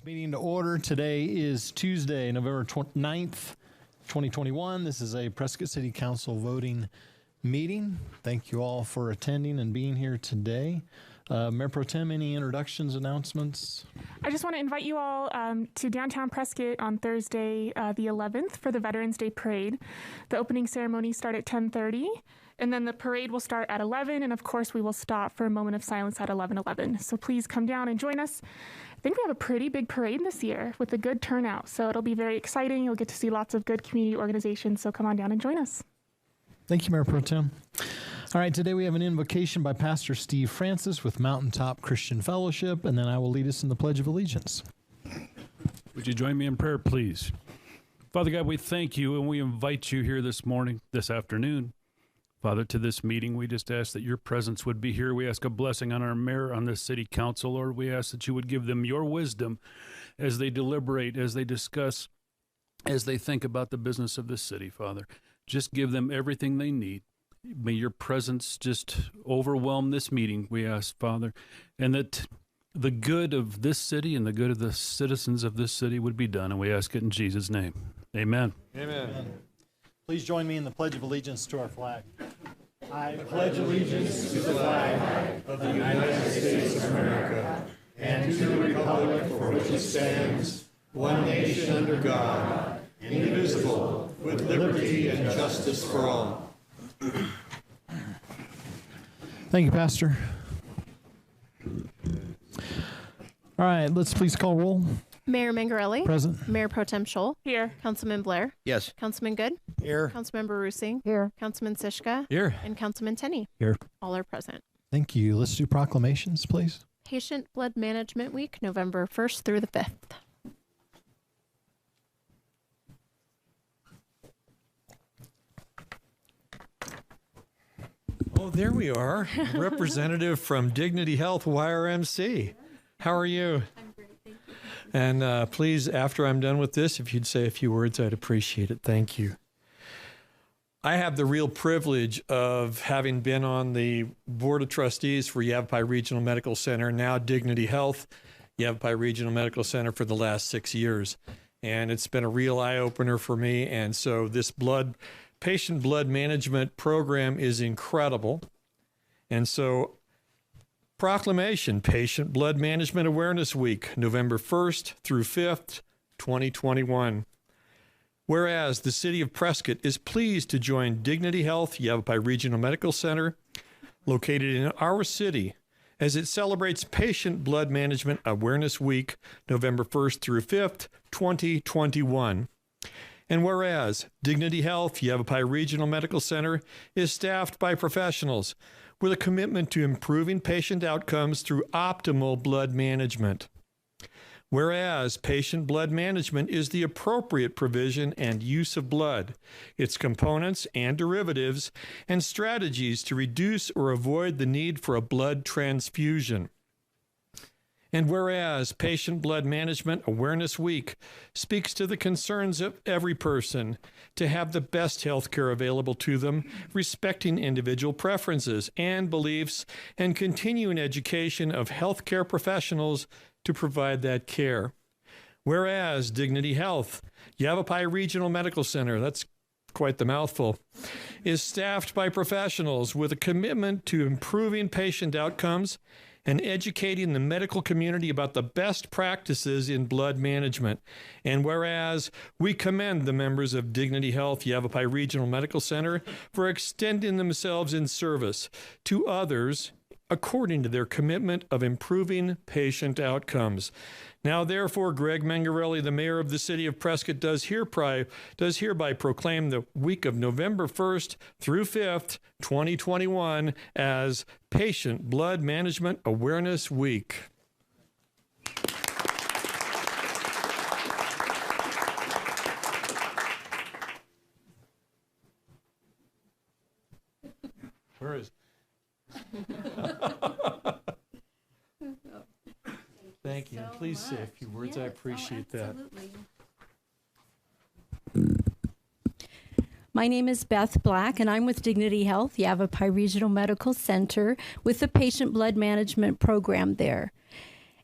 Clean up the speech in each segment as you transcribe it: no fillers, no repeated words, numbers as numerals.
Meeting to order. Today is Tuesday, November 9th, 2021. This is a Prescott City Council voting meeting. Thank you all for attending and being here today. Mayor Pro Tem, any introductions, announcements? I just want to invite you all to downtown Prescott on Thursday, the 11th, for the Veterans Day Parade. The opening ceremony starts at 10:30, and then the parade will start at 11, and of course we will stop for a moment of silence at 11:11. So please come down and join us. I think we have a pretty big parade this year with a good turnout, so it'll be very exciting. You'll get to see lots of good community organizations, so come on down and join us. Thank you, Mayor Pro Tem. All right, today we have an invocation by Pastor Steve Francis with Mountaintop Christian Fellowship, and then I will lead us in the Pledge of Allegiance. Would you join me in prayer, please? Father God, we thank you and we invite you here this morning, this afternoon. Father, to this meeting, we just ask that your presence would be here. We ask a blessing on our mayor, on the city council, Lord. We ask that you would give them your wisdom as they deliberate, as they discuss, as they think about the business of this city, Father. Just give them everything they need. May your presence just overwhelm this meeting, we ask, Father, and that the good of this city and the good of the citizens of this city would be done. And we ask it in Jesus' name. Amen. Amen. Please join me in the Pledge of Allegiance to our flag. I pledge allegiance to the flag of the United States of America and to the republic for which it stands, one nation under God, indivisible, with liberty and justice for all. Thank you, Pastor. All right, let's please call roll. Mayor Mangarelli. Present. Mayor Pro Tem Scholl. Here. Councilman Blair. Yes. Councilman Good. Here. Councilmember Rusing. Here. Councilman Sischka. Here. And Councilman Tenney. Here. All are present. Thank you. Let's do proclamations, please. Patient Blood Management Week, November 1st through the 5th. Oh, there we are. Representative from Dignity Health YRMC. How are you? I'm great, thank you. And please, after I'm done with this, if you'd say a few words, I'd appreciate it. Thank you. I have the real privilege of having been on the Board of Trustees for Yavapai Regional Medical Center, now Dignity Health, Yavapai Regional Medical Center, for the last 6 years. And it's been a real eye-opener for me. And so this patient blood management program is incredible. And so proclamation, Patient Blood Management Awareness Week, November 1st through 5th, 2021. Whereas the City of Prescott is pleased to join Dignity Health Yavapai Regional Medical Center, located in our city, as it celebrates Patient Blood Management Awareness Week, November 1st through 5th, 2021. And whereas Dignity Health Yavapai Regional Medical Center is staffed by professionals with a commitment to improving patient outcomes through optimal blood management. Whereas patient blood management is the appropriate provision and use of blood, its components and derivatives, and strategies to reduce or avoid the need for a blood transfusion. And whereas Patient Blood Management Awareness Week speaks to the concerns of every person to have the best health care available to them, respecting individual preferences and beliefs, and continuing education of healthcare professionals to provide that care. Whereas Dignity Health, Yavapai Regional Medical Center, that's quite the mouthful, is staffed by professionals with a commitment to improving patient outcomes and educating the medical community about the best practices in blood management. And whereas we commend the members of Dignity Health Yavapai Regional Medical Center for extending themselves in service to others according to their commitment of improving patient outcomes. Now, therefore, Greg Mangarelli, the mayor of the city of Prescott, does hereby proclaim the week of November 1st through 5th, 2021, as Patient Blood Management Awareness Week. Where is? Thank you. Please say a few words. I appreciate that. My name is Beth Black, and I'm with Dignity Health, Yavapai Regional Medical Center, with the Patient Blood Management Program there.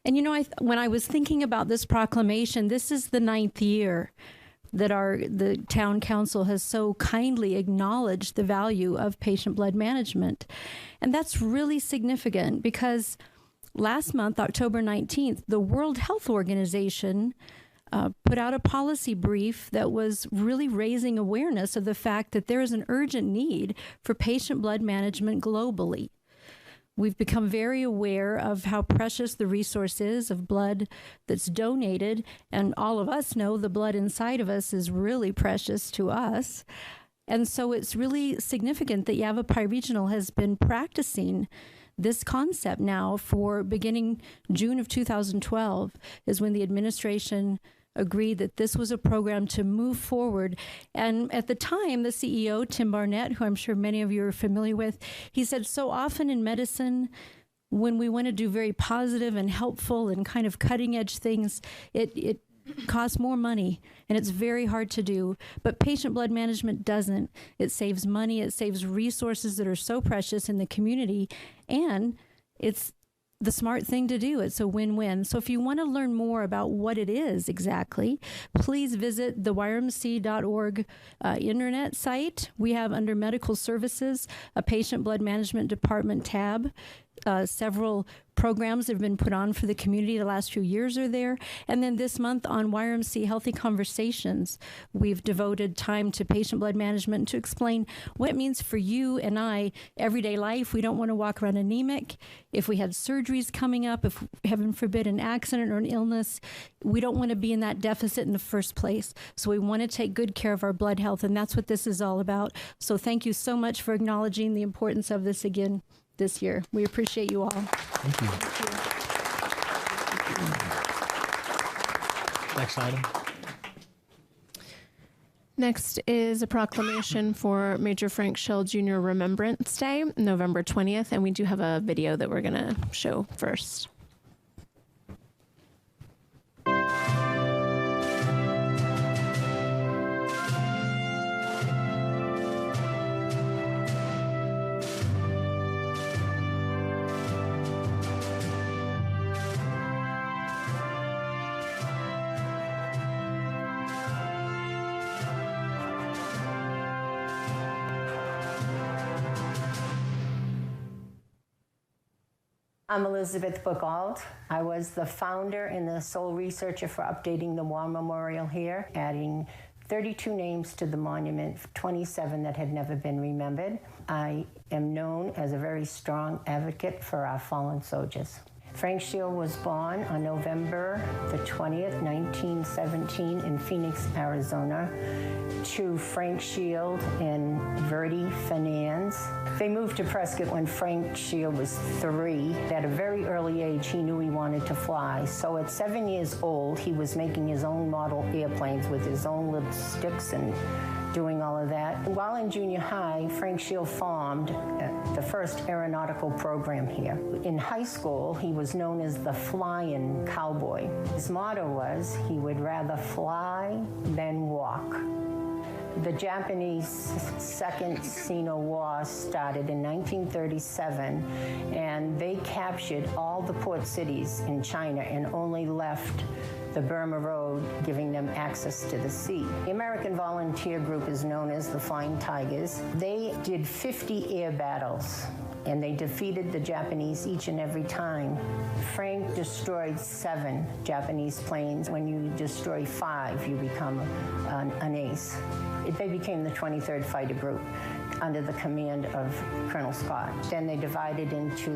And when I was thinking about this proclamation, this is the 9th year that the town council has so kindly acknowledged the value of patient blood management. And that's really significant because last month, October 19th, the World Health Organization put out a policy brief that was really raising awareness of the fact that there is an urgent need for patient blood management globally. We've become very aware of how precious the resource is of blood that's donated, and all of us know the blood inside of us is really precious to us. And so it's really significant that Yavapai Regional has been practicing this concept now for beginning June of 2012 is when the administration agreed that this was a program to move forward. And at the time, the CEO, Tim Barnett, who I'm sure many of you are familiar with, he said so often in medicine, when we want to do very positive and helpful and kind of cutting edge things, it costs more money and it's very hard to do. But patient blood management doesn't. It saves money, it saves resources that are so precious in the community, and it's the smart thing to do. It's a win-win. So if you want to learn more about what it is exactly, please visit the yrmc.org internet site. We have under medical services a patient blood management department tab. Several programs that have been put on for the community the last few years are there. And then this month on YRMC Healthy Conversations, we've devoted time to patient blood management to explain what it means for you and I, everyday life. We don't want to walk around anemic. If we had surgeries coming up, if heaven forbid an accident or an illness, we don't want to be in that deficit in the first place. So we want to take good care of our blood health, and that's what this is all about. So thank you so much for acknowledging the importance of this again this year. We appreciate you all. Thank you. Next item. Next is a proclamation for Major Frank Schill Jr. Remembrance Day, November 20th, and we do have a video that we're going to show first. I'm Elizabeth Buchald. I was the founder and the sole researcher for updating the War Memorial here, adding 32 names to the monument, 27 that had never been remembered. I am known as a very strong advocate for our fallen soldiers. Frank Schill was born on November the 20th, 1917 in Phoenix, Arizona, to Frank Schill and Verdi Fernandes. They moved to Prescott when Frank Schill was 3. At a very early age, he knew he wanted to fly. So at 7 years old, he was making his own model airplanes with his own little sticks and doing all of that. While in junior high, Frank Schill formed the first aeronautical program here. In high school, he was known as the Flying Cowboy. His motto was, he would rather fly than walk. The Japanese Second Sino War started in 1937, and they captured all the port cities in China and only left the Burma Road, giving them access to the sea. The American Volunteer Group is known as the Flying Tigers. They did 50 air battles, and they defeated the Japanese each and every time. Frank destroyed 7 Japanese planes. When you destroy 5, you become an ace. They became the 23rd Fighter Group under the command of Colonel Scott. Then they divided into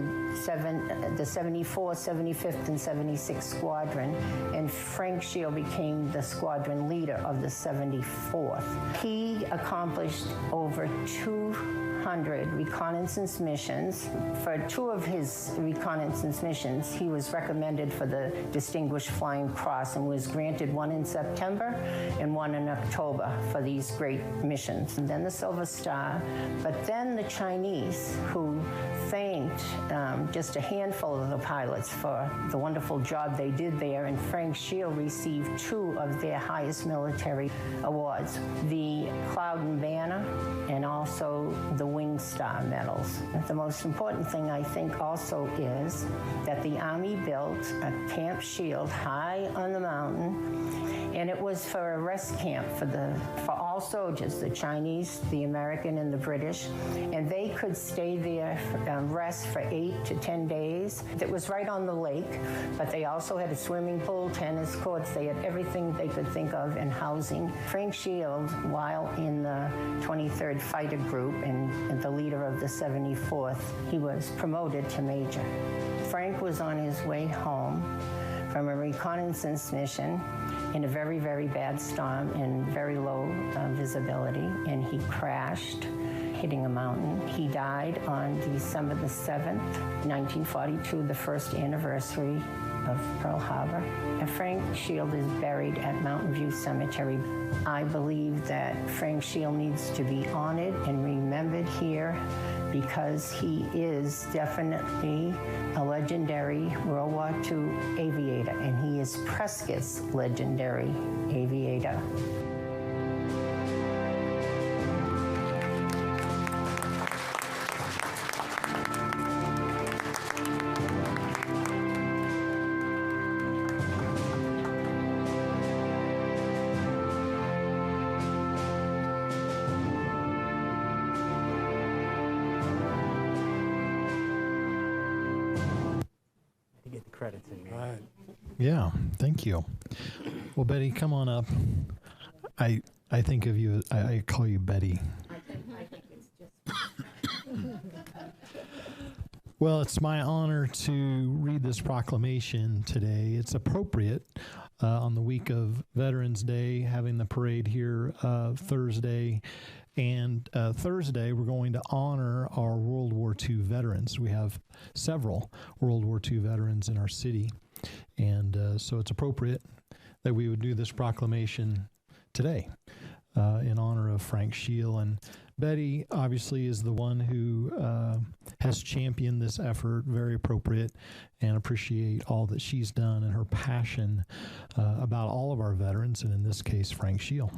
the 74th, 75th, and 76th Squadron, and Frank Schill became the squadron leader of the 74th. He accomplished over 200 reconnaissance missions. For 2 of his reconnaissance missions, he was recommended for the Distinguished Flying Cross and was granted one in September and one in October for these great missions. And then the Silver Star. But then the Chinese, who thanked just a handful of the pilots for the wonderful job they did there, and Frank Schill received 2 of their highest military awards, the Cloud and Banner and also the Winged Bronze Star medals. The most important thing, I think, also is that the Army built a Camp Shield high on the mountain, and it was for a rest camp for all soldiers, the Chinese, the American, and the British, and they could stay there rest for 8 to 10 days. It was right on the lake, but they also had a swimming pool, tennis courts. They had everything they could think of in housing. Frank Shield, while in the 23rd Fighter Group and the leader of the 74th, he was promoted to major. Frank was on his way home from a reconnaissance mission in a very, very bad storm and very low visibility, and he crashed, hitting a mountain. He died on December the 7th, 1942, the first anniversary of Pearl Harbor. And Frank Shield is buried at Mountain View Cemetery. I believe that Frank Shield needs to be honored and remembered here because he is definitely a legendary World War II aviator, and he is Prescott's legendary aviator. Credits in All right. Yeah, thank you. Well, Betty, come on up. I think of you, I call you Betty. I think it's just... Well, it's my honor to read this proclamation today. It's appropriate on the week of Veterans Day, having the parade here Thursday. And Thursday, we're going to honor our World War II veterans. We have several World War II veterans in our city. And so it's appropriate that we would do this proclamation today in honor of Frank Shield. And Betty, obviously, is the one who has championed this effort, very appropriate, and appreciate all that she's done and her passion about all of our veterans, and in this case, Frank Shield.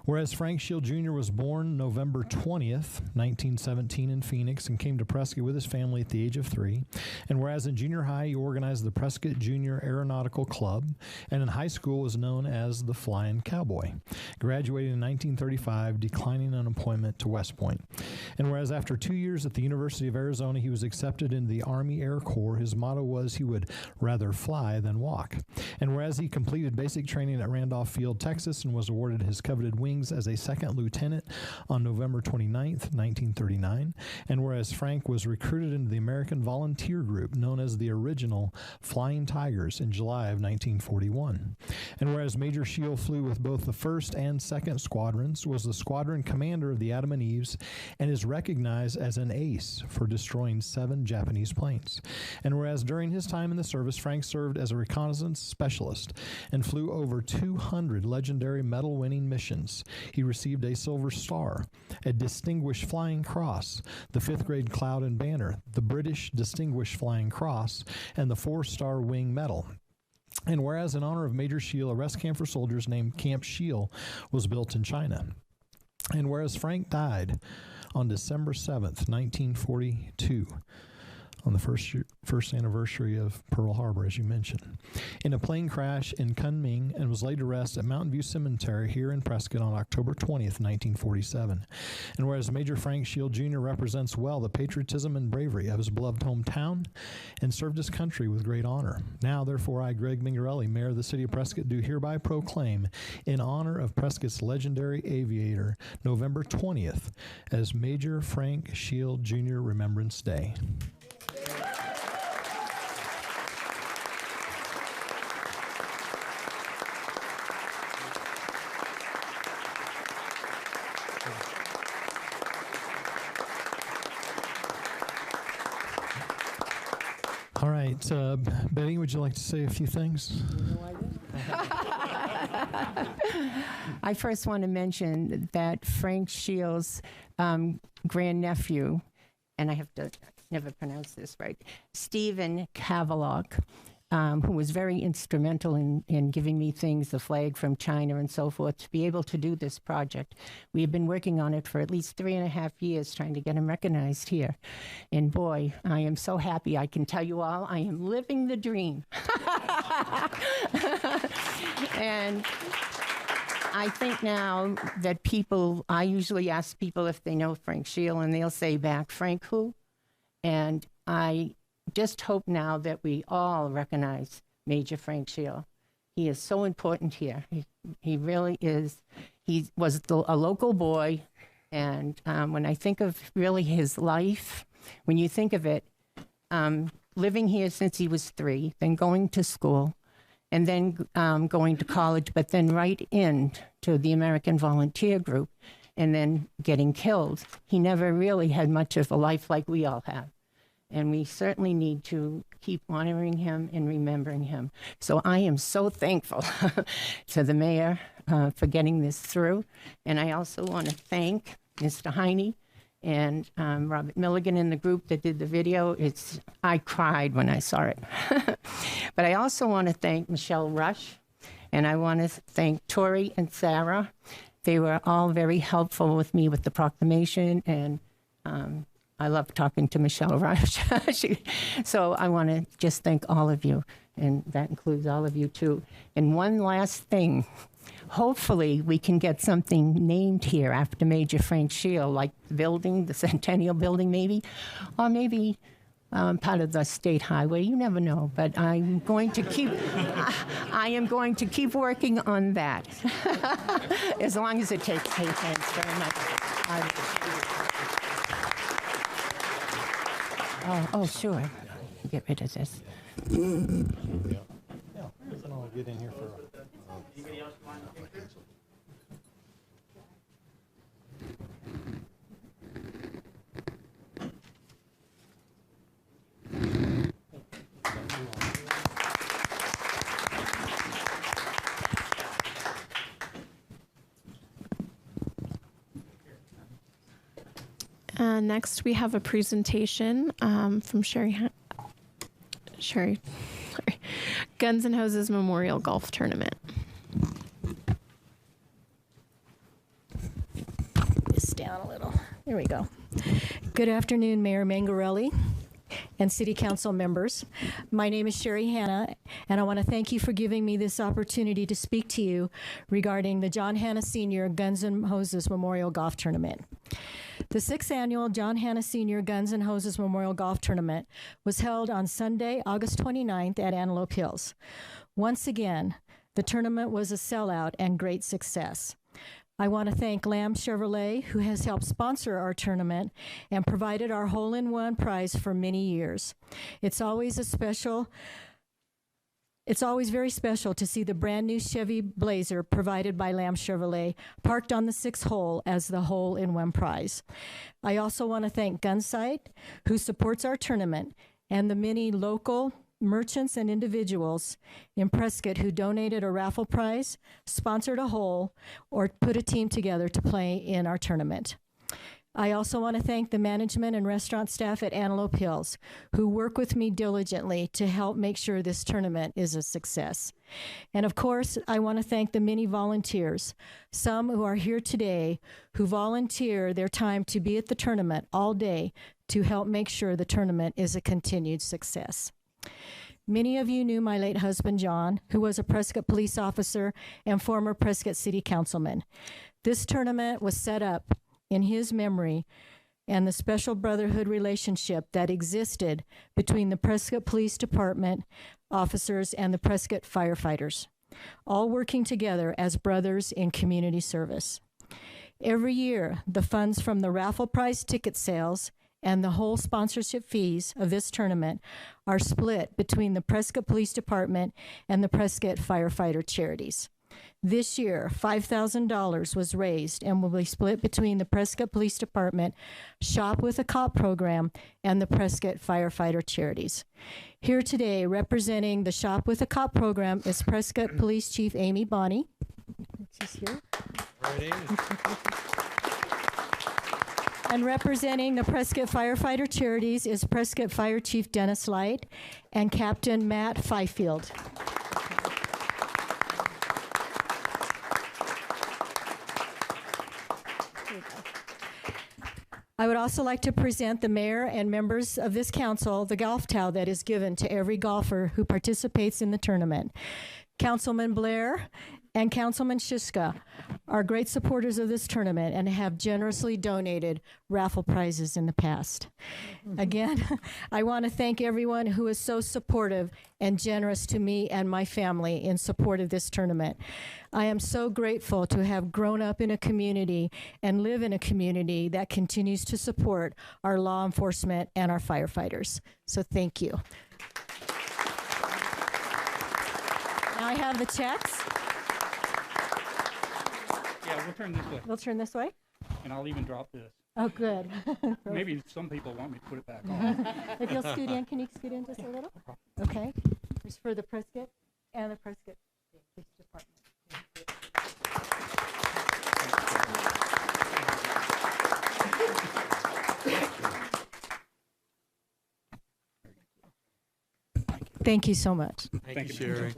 Whereas Frank Shield Jr. was born November 20th, 1917 in Phoenix and came to Prescott with his family at the age of 3. And whereas in junior high, he organized the Prescott Junior Aeronautical Club, and in high school was known as the Flying Cowboy. Graduated in 1935, declining unemployment to West Point. And whereas after 2 years at the University of Arizona, he was accepted into the Army Air Corps, his motto was he would rather fly than walk. And whereas he completed basic training at Randolph Field, Texas, and was awarded his coveted wings as a second lieutenant on November 29th, 1939. And whereas Frank was recruited into the American Volunteer Group, known as the original Flying Tigers, in July of 1941. And whereas Major Shield flew with both the 1st and 2nd Squadrons, was the squadron commander of the Adam and Eves, and is recognized as an ace for destroying 7 Japanese planes. And whereas during his time in the service, Frank served as a reconnaissance specialist and flew over 200 legendary medal-winning missions. He received a Silver Star, a Distinguished Flying Cross, the 5th grade Cloud and Banner, the British Distinguished Flying Cross, and the 4-Star Wing Medal. And whereas in honor of Major Shield, a rest camp for soldiers named Camp Shield was built in China. And whereas Frank died on December 7th, 1942, on the first anniversary of Pearl Harbor, as you mentioned, in a plane crash in Kunming, and was laid to rest at Mountain View Cemetery here in Prescott on October 20th, 1947. And whereas Major Frank Shield Jr. represents well the patriotism and bravery of his beloved hometown and served his country with great honor. Now, therefore, I, Greg Mingarelli, Mayor of the City of Prescott, do hereby proclaim, in honor of Prescott's legendary aviator, November 20th, as Major Frank Shield Jr. Remembrance Day. All right, Betty, would you like to say a few things? I first want to mention that Frank Shield's grandnephew, and I have to never pronounce this right, Stephen Cavalock, who was very instrumental in giving me things, the flag from China and so forth, to be able to do this project. We have been working on it for at least 3.5 years, trying to get him recognized here. And boy, I am so happy. I can tell you all, I am living the dream. And I think now that I usually ask people if they know Frank Shiel, and they'll say back, Frank who? And I just hope now that we all recognize Major Frank Shiel. He is so important here. He really is. He was a local boy, and when I think of really his life, when you think of it, living here since he was 3, then going to school, and then going to college, but then right into the American Volunteer Group, and then getting killed. He never really had much of a life like we all have. And we certainly need to keep honoring him and remembering him. So I am so thankful to the mayor for getting this through. And I also want to thank Mr. Heine and Robert Milligan in the group that did the video. I cried when I saw it. But I also want to thank Michelle Rush, and I want to thank Tori and Sarah. They were all very helpful with me with the proclamation, and I love talking to Michelle Rush. So I want to just thank all of you, and that includes all of you too. And one last thing. Hopefully we can get something named here after Major Frank Shiel, like the building, the Centennial Building maybe, or maybe part of the State Highway. You never know, but I'm going to keep, I am going to keep working on that, as long as it takes. Hey, thanks very much. Oh, sure. Get rid of this. Yeah, I'll get in here for. Next, we have a presentation from Sherry, Guns N' Hoses Memorial Golf Tournament. This down a little. There we go. Good afternoon, Mayor Mangarelli and City Council members. My name is Sherry Hanna, and I want to thank you for giving me this opportunity to speak to you regarding the John Hanna Sr. Guns N' Hoses Memorial Golf Tournament. The 6th annual John Hanna Sr. Guns N' Hoses Memorial Golf Tournament was held on Sunday, August 29th at Antelope Hills. Once again, the tournament was a sellout and great success. I want to thank Lamb Chevrolet, who has helped sponsor our tournament and provided our hole-in-one prize for many years. It's always very special to see the brand new Chevy Blazer provided by Lamb Chevrolet parked on the 6th hole as the hole-in-one prize. I also want to thank Gunsight, who supports our tournament, and the many local merchants and individuals in Prescott who donated a raffle prize, sponsored a hole, or put a team together to play in our tournament. I also want to thank the management and restaurant staff at Antelope Hills, who work with me diligently to help make sure this tournament is a success. And of course, I want to thank the many volunteers, some who are here today, who volunteer their time to be at the tournament all day to help make sure the tournament is a continued success. Many of you knew my late husband, John, who was a Prescott police officer and former Prescott City Councilman. This tournament was set up in his memory and the special brotherhood relationship that existed between the Prescott Police Department officers and the Prescott firefighters, all working together as brothers in community service. Every year, the funds from the raffle prize ticket sales and the whole sponsorship fees of this tournament are split between the Prescott Police Department and the Prescott firefighter charities. This year, $5,000 was raised and will be split between the Prescott Police Department Shop with a Cop program and the Prescott firefighter charities. Here today, representing the Shop with a Cop program, is Prescott Police Chief Amy Bonney. She's here. And representing the Prescott Firefighter Charities is Prescott Fire Chief Dennis Light and Captain Matt Fifield. I would also like to present the mayor and members of this council the golf towel that is given to every golfer who participates in the tournament. Councilman Blair and Councilman Shiska are great supporters of this tournament and have generously donated raffle prizes in the past. Again, I want to thank everyone who is so supportive and generous to me and my family in support of this tournament. I am so grateful to have grown up in a community and live in a community that continues to support our law enforcement and our firefighters. So thank you. Now I have the checks. Yeah, we'll turn this way, We'll turn this way. and I'll even drop this. Oh, good. Maybe some people want me to put it back on. If you'll scoot in, can you scoot in just a little? Okay. It's for the Prescott and the Prescott Police Department. Thank you so much. Thank you, Sherry.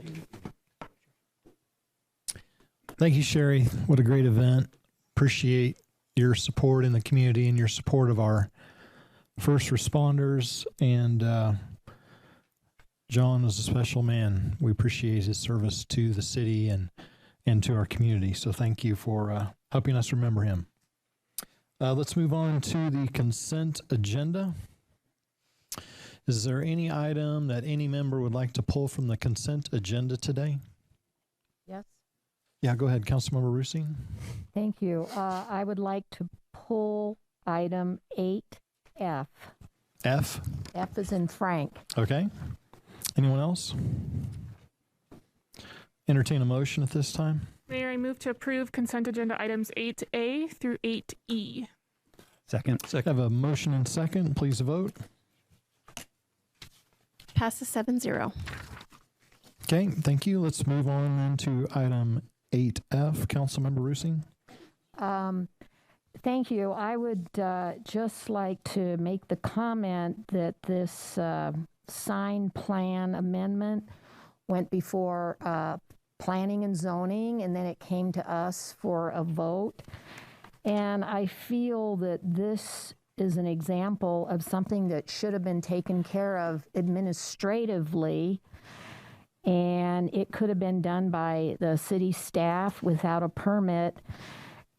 Thank you, Sherry. What a great event. Appreciate your support in the community and your support of our first responders. And John was a special man. We appreciate his service to the city and to our community. So thank you for helping us remember him. Let's move on to the consent agenda. Is there any item that any member would like to pull from the consent agenda today? Yes, Yeah, go ahead, Councilmember Rusey. thank you. I would like to pull item 8F. F. F is in Frank. Okay. Anyone else? Entertain a motion at this time. Mayor, I move to approve consent agenda items 8A through 8E. Second. I have a motion and second. Please vote. Passes 7-0. Okay, thank you. Let's move on then to item 8F. Councilmember Rusey. Thank you. I would just like to make the comment that this sign plan amendment went before planning and zoning, and then it came to us for a vote. And I feel that this is an example of something that should have been taken care of administratively, and it could have been done by the city staff without a permit.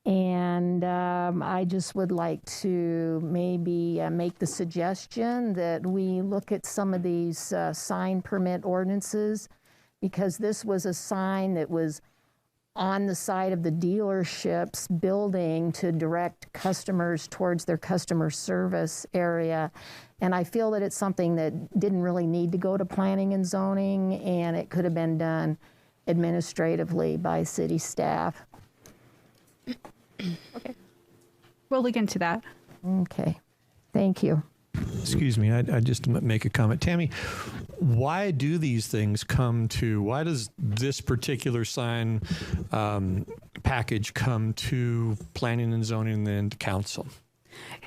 And I just would like to maybe make the suggestion that we look at some of these sign permit ordinances, because this was a sign that was on the side of the dealership's building to direct customers towards their customer service area. And I feel that it's something that didn't really need to go to planning and zoning, and it could have been done administratively by city staff. Okay. We'll look into that. Okay. Thank you. Excuse me, I just make a comment. Tammy, why do these things come to, why does this particular sign package come to planning and zoning and then to council?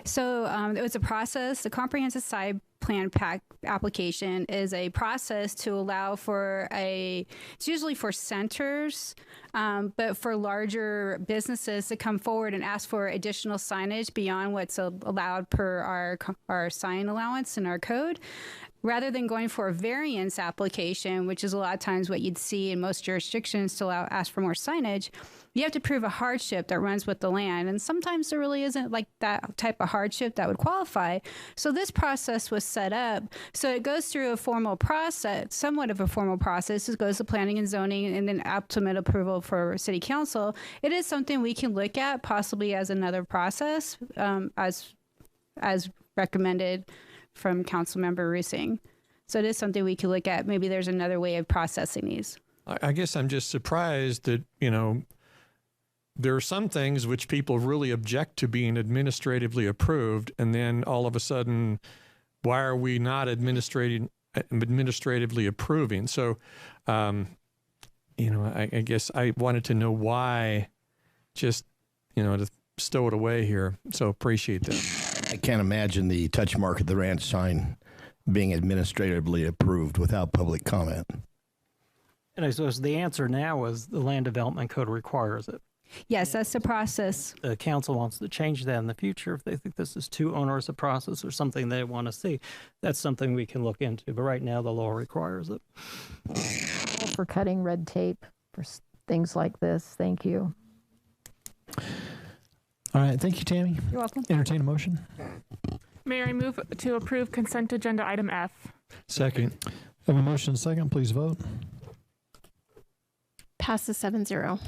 So it was a process. The comprehensive site plan pack application is a process to allow for it's usually for centers, but for larger businesses to come forward and ask for additional signage beyond what's allowed per our sign allowance in our code. Rather than going for a variance application, which is a lot of times what you'd see in most jurisdictions to ask for more signage, you have to prove a hardship that runs with the land. And sometimes there really isn't like that type of hardship that would qualify. So this process was set up. So it goes through a formal process, somewhat of a formal process. It goes to planning and zoning and then ultimate approval for city council. It is something we can look at possibly as another process, as recommended from Councilmember Rusing. So it is something we could look at. Maybe there's another way of processing these. I guess I'm just surprised that, there are some things which people really object to being administratively approved, and then all of a sudden, why are we not administratively approving? So, I guess I wanted to know why, just, to stow it away here. So appreciate that. I can't imagine the touch mark of the ranch sign being administratively approved without public comment. And I suppose the answer now is the Land Development Code requires it. Yes, that's the process. The council wants to change that in the future. If they think this is too onerous a process or something they want to see, that's something we can look into. But right now, the law requires it. For cutting red tape for things like this. Thank you. All right, thank you, Tammy. You're welcome. Entertain a motion. Mayor, I move to approve consent agenda item F. Second. Have a motion and second. Please vote. Passes 7-0.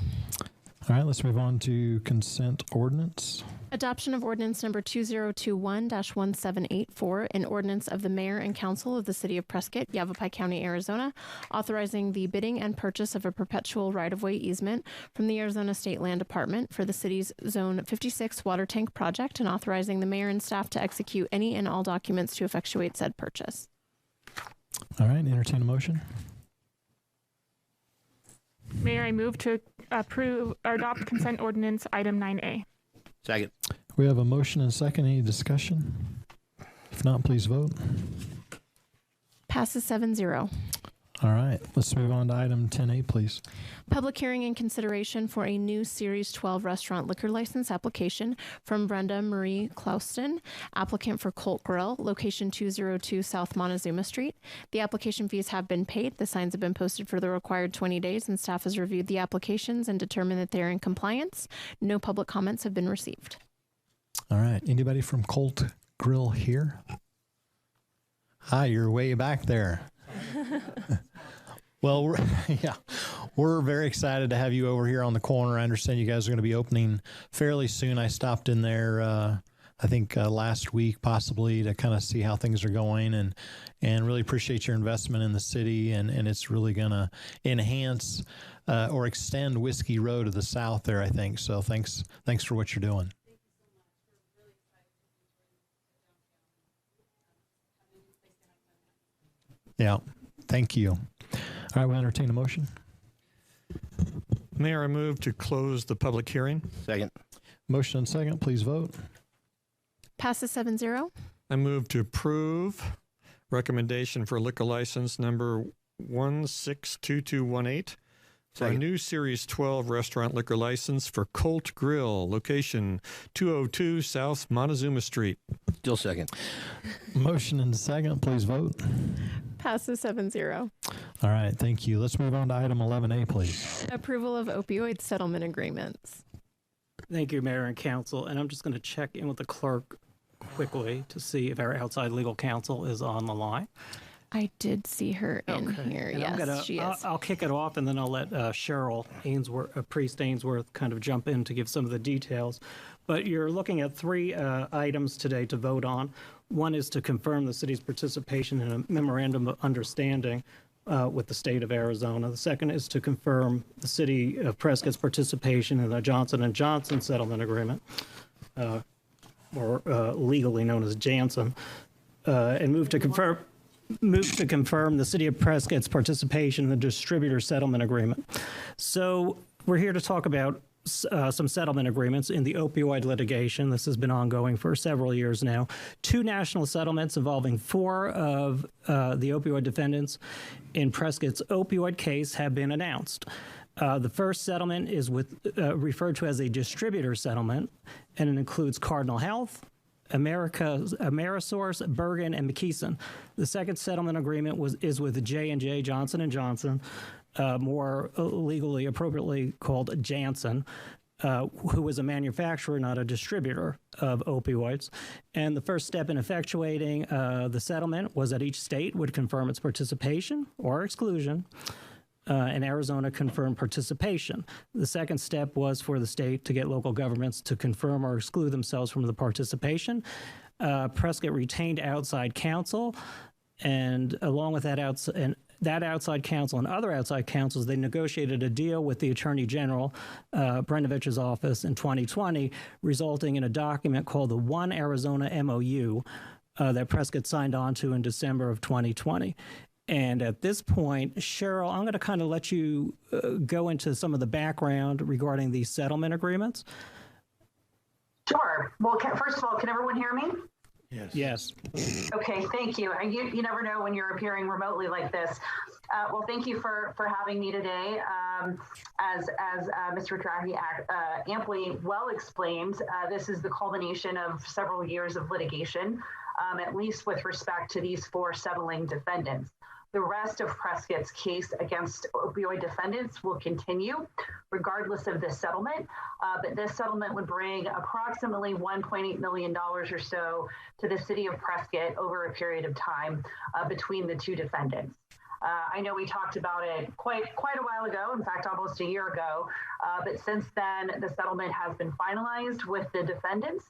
All right, let's move on to consent ordinance. Adoption of ordinance number 2021-1784, an ordinance of the mayor and council of the city of Prescott, Yavapai County, Arizona, authorizing the bidding and purchase of a perpetual right-of-way easement from the Arizona State Land Department for the city's Zone 56 water tank project, and authorizing the mayor and staff to execute any and all documents to effectuate said purchase. All right, entertain a motion. Mayor, I move to approve or adopt consent ordinance item 9A. Second. We have a motion and second. Any discussion? If not, please vote. Passes 7-0. All right, let's move on to item 10A, please. Public hearing and consideration for a new Series 12 restaurant liquor license application from Brenda Marie Clauston, applicant for Colt Grill, location 202 South Montezuma Street. The application fees have been paid. The signs have been posted for the required 20 days, and staff has reviewed the applications and determined that they are in compliance. No public comments have been received. All right, anybody from Colt Grill here? Hi, you're way back there. Well, we're very excited to have you over here on the corner. I understand you guys are going to be opening fairly soon. I stopped in there, I think last week possibly, to kind of see how things are going, and really appreciate your investment in the city, and it's really going to enhance or extend Whiskey Row to the south there, I think. So thanks for what you're doing. Yeah, thank you. All right, we'll entertain a motion. Mayor, I move to close the public hearing. Second. Motion and second, please vote. Passes 7-0. I move to approve recommendation for liquor license number 162218 for a new Series 12 restaurant liquor license for Colt Grill, location 202 South Montezuma Street. Still second. Motion and second, please vote. Passes 7-0. All right, thank you. Let's move on to item 11A, please. Approval of opioid settlement agreements. Thank you, Mayor and Council. And I'm just going to check in with the clerk quickly to see if our outside legal counsel is on the line. I did see her in here. And Yes, she is. I'll kick it off, and then I'll let Cheryl Ainsworth, Priest Ainsworth, kind of jump in to give some of the details. But you're looking at three items today to vote on. One is to confirm the city's participation in a memorandum of understanding with the state of Arizona. The second is to confirm the city of Prescott's participation in the Johnson & Johnson settlement agreement, or legally known as Janssen, and move to confirm the city of Prescott's participation in the distributor settlement agreement. So we're here to talk about some settlement agreements in the opioid litigation. This has been ongoing for several years now. 2 national settlements involving 4 of the opioid defendants in Prescott's opioid case have been announced. The first settlement is referred to as a distributor settlement, and it includes Cardinal Health, Amerisource, Bergen, and McKesson. The second settlement agreement is with J&J, Johnson & Johnson, more legally appropriately called Janssen, who is a manufacturer, not a distributor of opioids. And the first step in effectuating the settlement was that each state would confirm its participation or exclusion, and Arizona confirmed participation. The second step was for the state to get local governments to confirm or exclude themselves from the participation. Prescott retained outside counsel, and along with that outside counsel and other outside counsels, they negotiated a deal with the Attorney General, Brenovich's office, in 2020, resulting in a document called the One Arizona MOU that Prescott signed on to in December of 2020. And at this point, Cheryl, I'm going to kind of let you go into some of the background regarding these settlement agreements. Sure. Well, first of all, can everyone hear me? Yes. Okay, thank you. And you never know when you're appearing remotely like this. Well, thank you for having me today. As Mr. Petracchi amply well explained, this is the culmination of several years of litigation, at least with respect to these 4 settling defendants. The rest of Prescott's case against opioid defendants will continue regardless of this settlement, but this settlement would bring approximately $1.8 million or so to the city of Prescott over a period of time between the 2 defendants. I know we talked about it quite a while ago, in fact, almost a year ago, but since then, the settlement has been finalized with the defendants,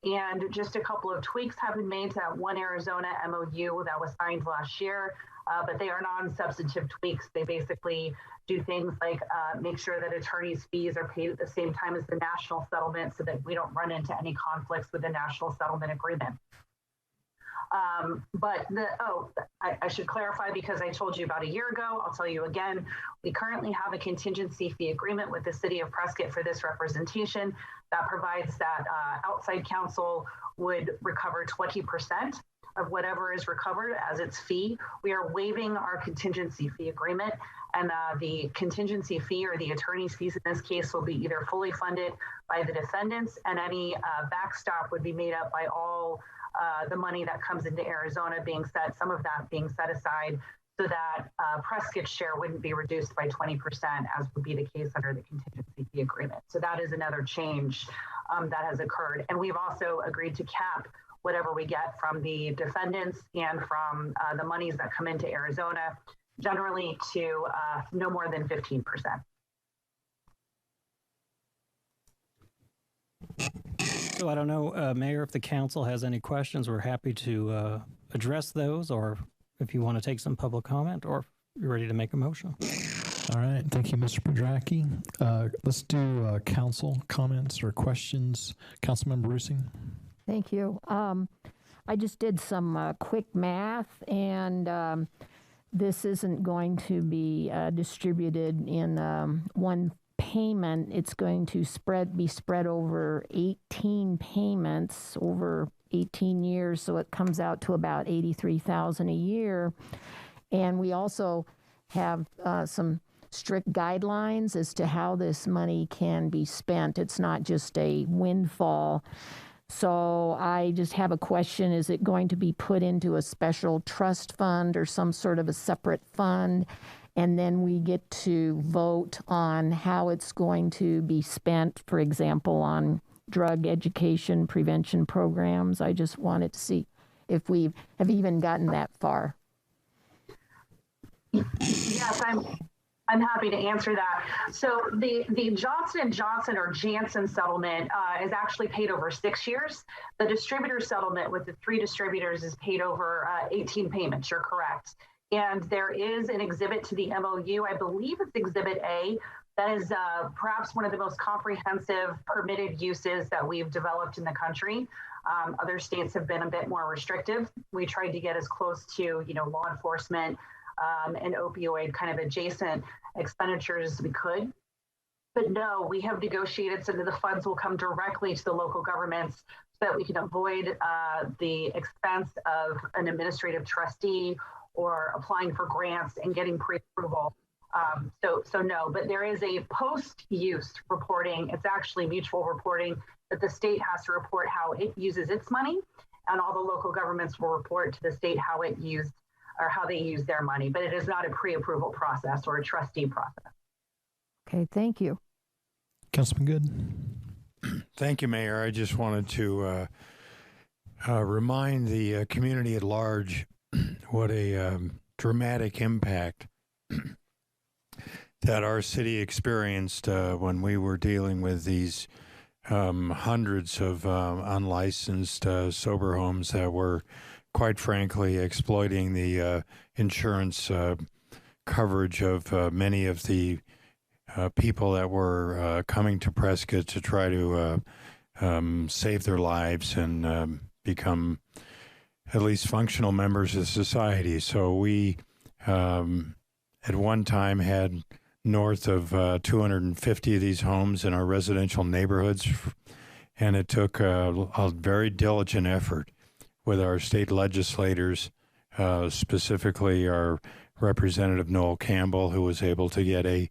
and just a couple of tweaks have been made to that one Arizona MOU that was signed last year. But they are non-substantive tweaks. They basically do things like make sure that attorneys' fees are paid at the same time as the national settlement so that we don't run into any conflicts with the national settlement agreement. I should clarify, because I told you about a year ago, I'll tell you again, we currently have a contingency fee agreement with the city of Prescott for this representation that provides that outside counsel would recover 20% of whatever is recovered as its fee. We are waiving our contingency fee agreement, and the contingency fee or the attorney's fees in this case will be either fully funded by the defendants, and any backstop would be made up by all the money that comes into Arizona some of that being set aside so that Prescott's share wouldn't be reduced by 20%, as would be the case under the contingency fee agreement. So that is another change that has occurred. And we've also agreed to cap whatever we get from the defendants and from the monies that come into Arizona, generally to no more than 15%. So I don't know, Mayor, if the council has any questions, we're happy to address those, or if you want to take some public comment, or if you're ready to make a motion. All right. Thank you, Mr. Petracchi. Let's do council comments or questions. Councilmember Rusing. Thank you. I just did some quick math, and this isn't going to be distributed in one payment. It's going to be spread over 18 payments over 18 years, so it comes out to about $83,000 a year. And we also have some strict guidelines as to how this money can be spent. It's not just a windfall. So I just have a question. Is it going to be put into a special trust fund or some sort of a separate fund? And then we get to vote on how it's going to be spent, for example, on drug education prevention programs. I just wanted to see if we have even gotten that far. Yes, I'm happy to answer that. So the Johnson & Johnson or Janssen settlement is actually paid over 6 years. The distributor settlement with the 3 distributors is paid over 18 payments. You're correct. And there is an exhibit to the MOU. I believe it's Exhibit A. That is perhaps one of the most comprehensive permitted uses that we've developed in the country. Other states have been a bit more restrictive. We tried to get as close to, law enforcement and opioid kind of adjacent expenditures as we could. But no, we have negotiated so that the funds will come directly to the local governments so that we can avoid the expense of an administrative trustee or applying for grants and getting pre-approval. So no, but there is a post-use reporting. It's actually mutual reporting that the state has to report how it uses its money, and all the local governments will report to the state how it used or how they use their money. But it is not a pre-approval process or a trustee process. Okay, thank you. Councilman Good. Thank you, Mayor. I just wanted to remind the community at large what a dramatic impact that our city experienced when we were dealing with these hundreds of unlicensed sober homes that were, quite frankly, exploiting the insurance coverage of many of the people that were coming to Prescott to try to save their lives and become at least functional members of society. So we at one time had north of 250 of these homes in our residential neighborhoods, and it took a very diligent effort with our state legislators, specifically our Representative Noel Campbell, who was able to get a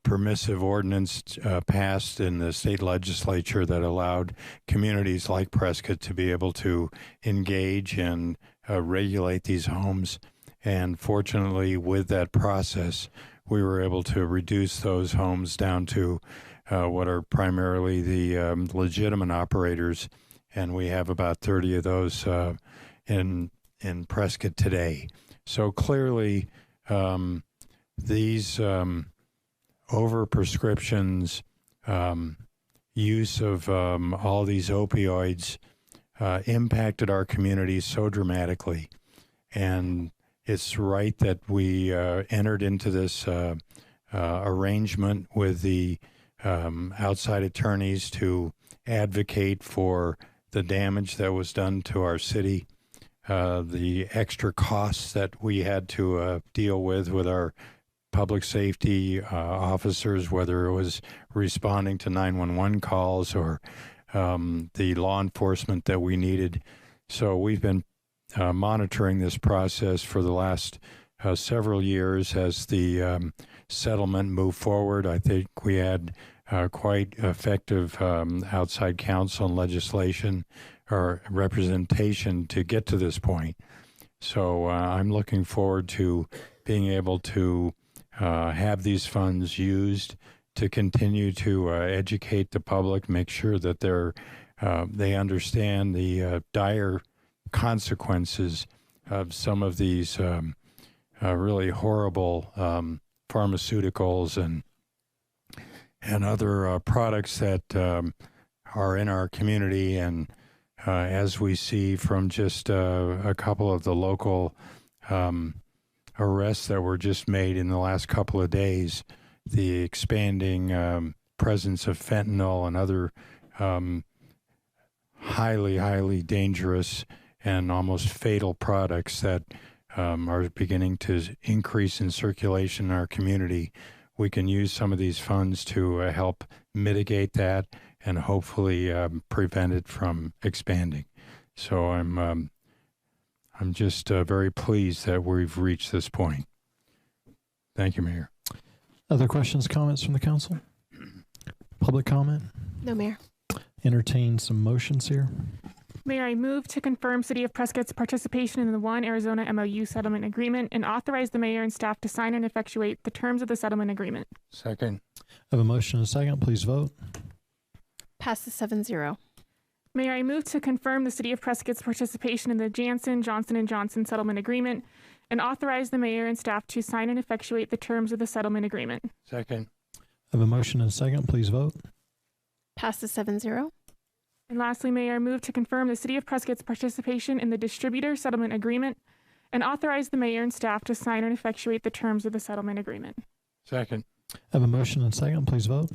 permissive ordinance passed in the state legislature that allowed communities like Prescott to be able to engage and regulate these homes. And fortunately, with that process, we were able to reduce those homes down to what are primarily the legitimate operators, and we have about 30 of those in Prescott today. So clearly, these overprescriptions, use of all these opioids impacted our community so dramatically. And it's right that we entered into this arrangement with the outside attorneys to advocate for the damage that was done to our city, the extra costs that we had to deal with our public safety officers, whether it was responding to 911 calls or the law enforcement that we needed. So we've been monitoring this process for the last several years as the settlement moved forward. I think we had quite effective outside counsel and legislation or representation to get to this point. So I'm looking forward to being able to have these funds used to continue to educate the public, make sure that they understand the dire consequences of some of these really horrible pharmaceuticals and other products that are in our community. And as we see from just a couple of the local arrests that were just made in the last couple of days, the expanding presence of fentanyl and other highly, highly dangerous and almost fatal products that are beginning to increase in circulation in our community. We can use some of these funds to help mitigate that and hopefully prevent it from expanding. So I'm just very pleased that we've reached this point. Thank you, Mayor. Other questions, comments from the council? Public comment? No, Mayor. Entertain some motions here. Mayor, I move to confirm City of Prescott's participation in the One Arizona MOU settlement agreement and authorize the mayor and staff to sign and effectuate the terms of the settlement agreement. Second. I have a motion and a second. Please vote. Passes 7-0. Mayor, I move to confirm the City of Prescott's participation in the Janssen Johnson & Johnson settlement agreement and authorize the mayor and staff to sign and effectuate the terms of the settlement agreement. Second. I have a motion and a second. Please vote. Passes 7-0. And lastly, Mayor, I move to confirm the City of Prescott's participation in the distributor settlement agreement and authorize the mayor and staff to sign and effectuate the terms of the settlement agreement. Second. I have a motion and a second. Please vote.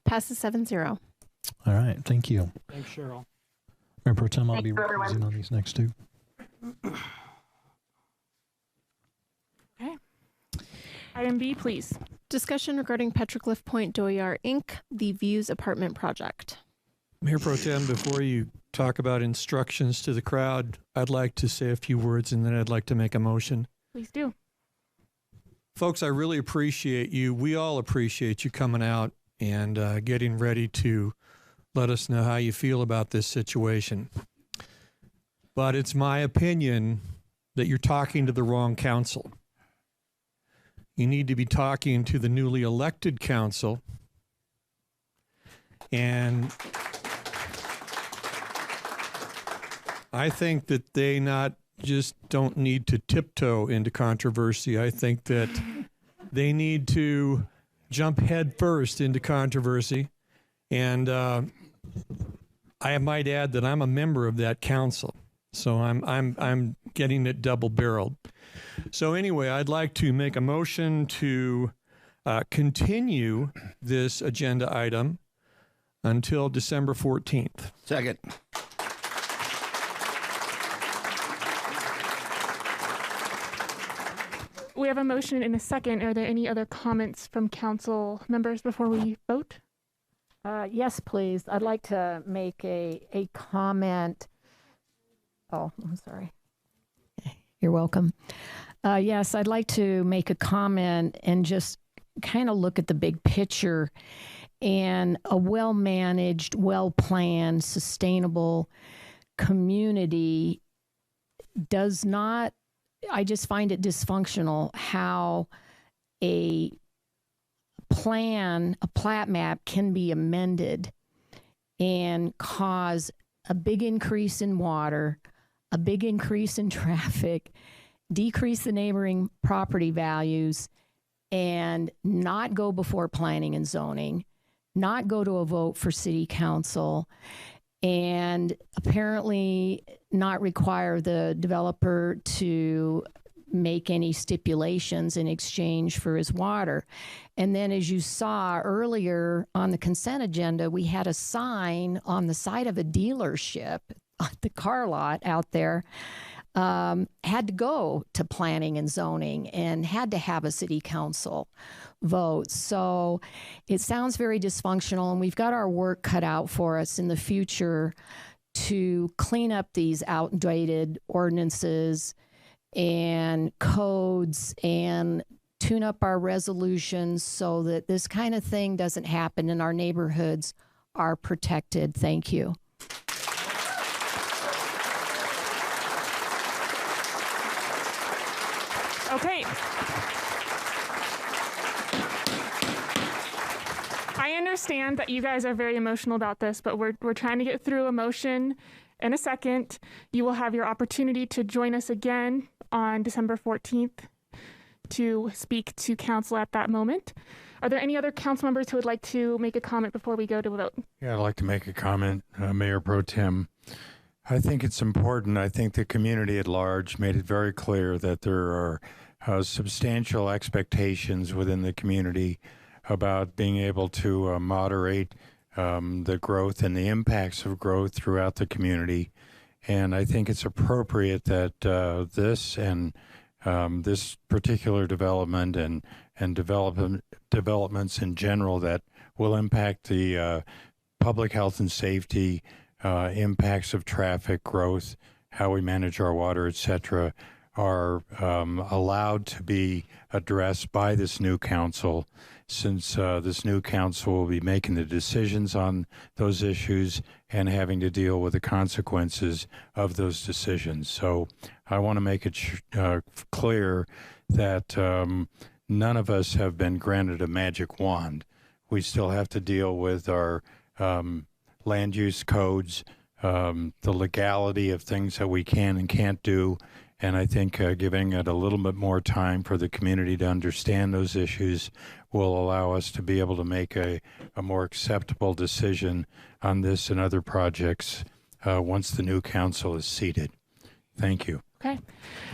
Passes 7-0. All right. Thank you. Thanks, Cheryl. Mayor Pro Tem, I'll Thank be you, everyone. revising on these next two. Okay. Item B, please. Discussion regarding Petroglyph Point Doyar Inc., the Views Apartment Project. Mayor Pro Tem, before you talk about instructions to the crowd, I'd like to say a few words and then I'd like to make a motion. Please do. Folks, I really appreciate you. We all appreciate you coming out and getting ready to let us know how you feel about this situation. But it's my opinion that you're talking to the wrong council. You need to be talking to the newly elected council. And I think that they not just don't need to tiptoe into controversy. I think that they need to jump head first into controversy. And I might add that I'm a member of that council. So I'm getting it double barreled. So anyway, I'd like to make a motion to continue this agenda item until December 14th. Second. We have a motion and a second. Are there any other comments from council members before we vote? Yes, please. I'd like to make a comment. Oh, I'm sorry. You're welcome. Yes, I'd like to make a comment and just kind of look at the big picture. And a well-managed, well-planned, sustainable community does not, I just find it dysfunctional how a plan, a plat map can be amended and cause a big increase in water, a big increase in traffic, decrease the neighboring property values, and not go before planning and zoning, not go to a vote for city council, and apparently not require the developer to make any stipulations in exchange for his water. And then, as you saw earlier on the consent agenda, we had a sign on the side of a dealership on the car lot out there, had to go to planning and zoning and had to have a city council vote. So it sounds very dysfunctional, and we've got our work cut out for us in the future to clean up these outdated ordinances and codes and tune up our resolutions so that this kind of thing doesn't happen and our neighborhoods are protected. Thank you. Okay. I understand that you guys are very emotional about this, but we're trying to get through a motion in a second. You will have your opportunity to join us again on December 14th to speak to council at that moment. Are there any other council members who would like to make a comment before we go to a vote? Yeah, I'd like to make a comment, Mayor Pro Tem. I think it's important. I think the community at large made it very clear that there are substantial expectations within the community about being able to moderate the growth and the impacts of growth throughout the community. And I think it's appropriate that this and this particular development and developments in general that will impact the public health and safety, impacts of traffic growth, how we manage our water, etc., are allowed to be addressed by this new council, since this new council will be making the decisions on those issues and having to deal with the consequences of those decisions. So I want to make it clear that none of us have been granted a magic wand. We still have to deal with our land use codes, the legality of things that we can and can't do. And I think giving it a little bit more time for the community to understand those issues will allow us to be able to make a more acceptable decision on this and other projects once the new council is seated. Thank you. Okay.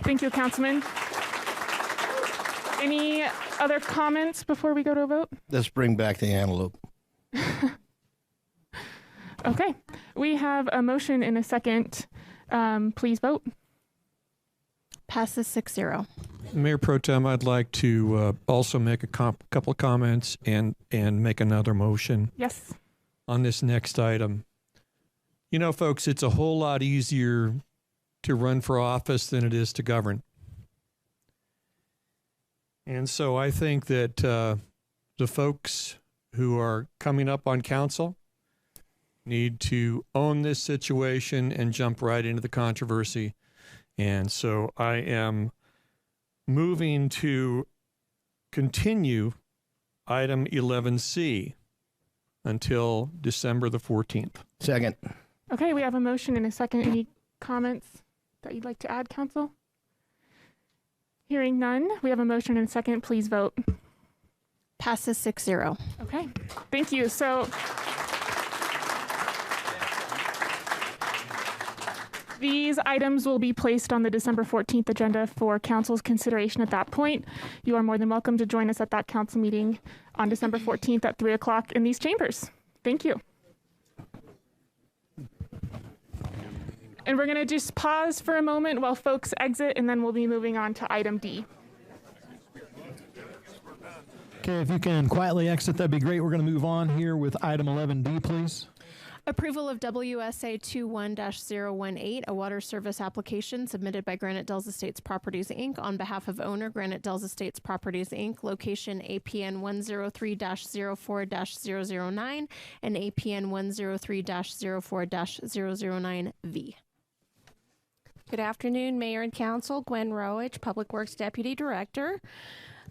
Thank you, Councilman. Any other comments before we go to a vote? Let's bring back the antelope. Okay. We have a motion and a second. Please vote. Passes 6-0. Mayor Pro Tem, I'd like to also make a couple of comments and make another motion. Yes. On this next item. You know, folks, it's a whole lot easier to run for office than it is to govern. And so I think that the folks who are coming up on council need to own this situation and jump right into the controversy. And so I am moving to continue item 11C until December the 14th. Second. Okay, we have a motion and a second. Any comments that you'd like to add, Council? Hearing none, we have a motion and a second. Please vote. Passes 6-0. Okay, thank you. So these items will be placed on the December 14th agenda for council's consideration at that point. You are more than welcome to join us at that council meeting on December 14th at 3 o'clock in these chambers. Thank you. And we're going to just pause for a moment while folks exit, and then we'll be moving on to item D. Okay, if you can quietly exit, that'd be great. We're going to move on here with item 11D, please. Approval of WSA 21-018, a water service application submitted by Granite Dells Estates Properties, Inc. on behalf of owner Granite Dells Estates Properties, Inc., location APN 103-04-009 and APN 103-04-009V. Good afternoon, Mayor and Council. Gwen Rowich, Public Works Deputy Director.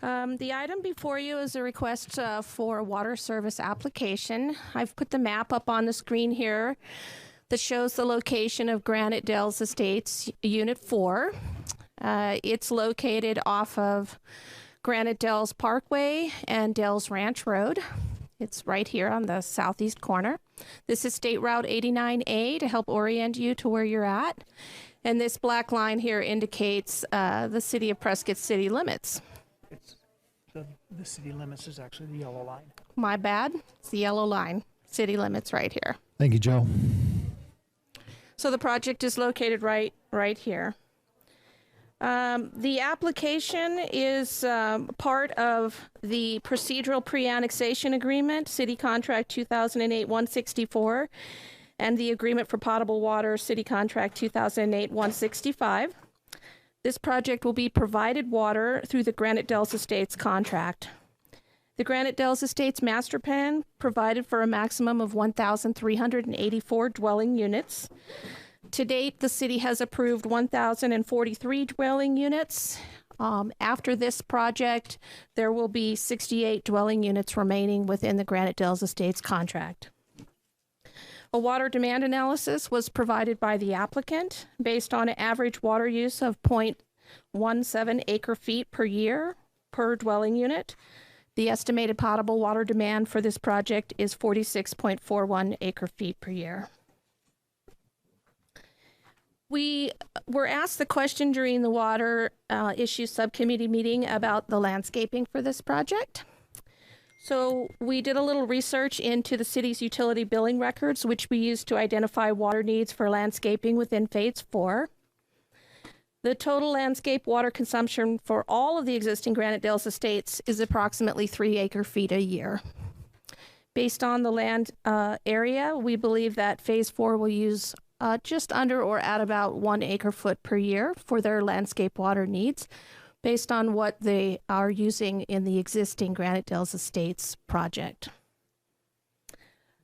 The item before you is a request for a water service application. I've put the map up on the screen here that shows the location of Granite Dells Estates Unit 4. It's located off of Granite Dells Parkway and Dells Ranch Road. It's right here on the southeast corner. This is State Route 89A to help orient you to where you're at. And this black line here indicates the City of Prescott city limits. The city limits is actually the yellow line. My bad. It's the yellow line. City limits right here. Thank you, Joe. So the project is located right here. The application is part of the procedural pre-annexation agreement, City Contract 2008-164, and the agreement for potable water, City Contract 2008-165. This project will be provided water through the Granite Dells Estates contract. The Granite Dells Estates master plan provided for a maximum of 1,384 dwelling units. To date, the city has approved 1,043 dwelling units. After this project, there will be 68 dwelling units remaining within the Granite Dells Estates contract. A water demand analysis was provided by the applicant based on an average water use of 0.17 acre feet per year per dwelling unit. The estimated potable water demand for this project is 46.41 acre feet per year. We were asked the question during the water issues subcommittee meeting about the landscaping for this project. So we did a little research into the city's utility billing records, which we used to identify water needs for landscaping within Phase 4. The total landscape water consumption for all of the existing Granite Dells Estates is approximately 3 acre feet a year. Based on the land area, we believe that Phase 4 will use just under or at about 1 acre foot per year for their landscape water needs, based on what they are using in the existing Granite Dells Estates project.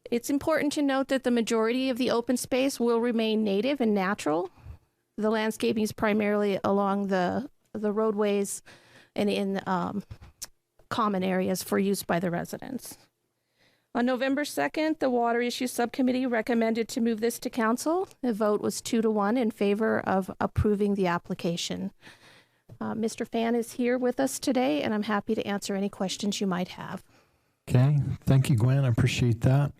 It's important to note that the majority of the open space will remain native and natural. The landscaping is primarily along the roadways and in common areas for use by the residents. On November 2nd, the Water Issues Subcommittee recommended to move this to council. The vote was 2-1 in favor of approving the application. Mr. Fan is here with us today, and I'm happy to answer any questions you might have. Okay, thank you, Gwen. I appreciate that.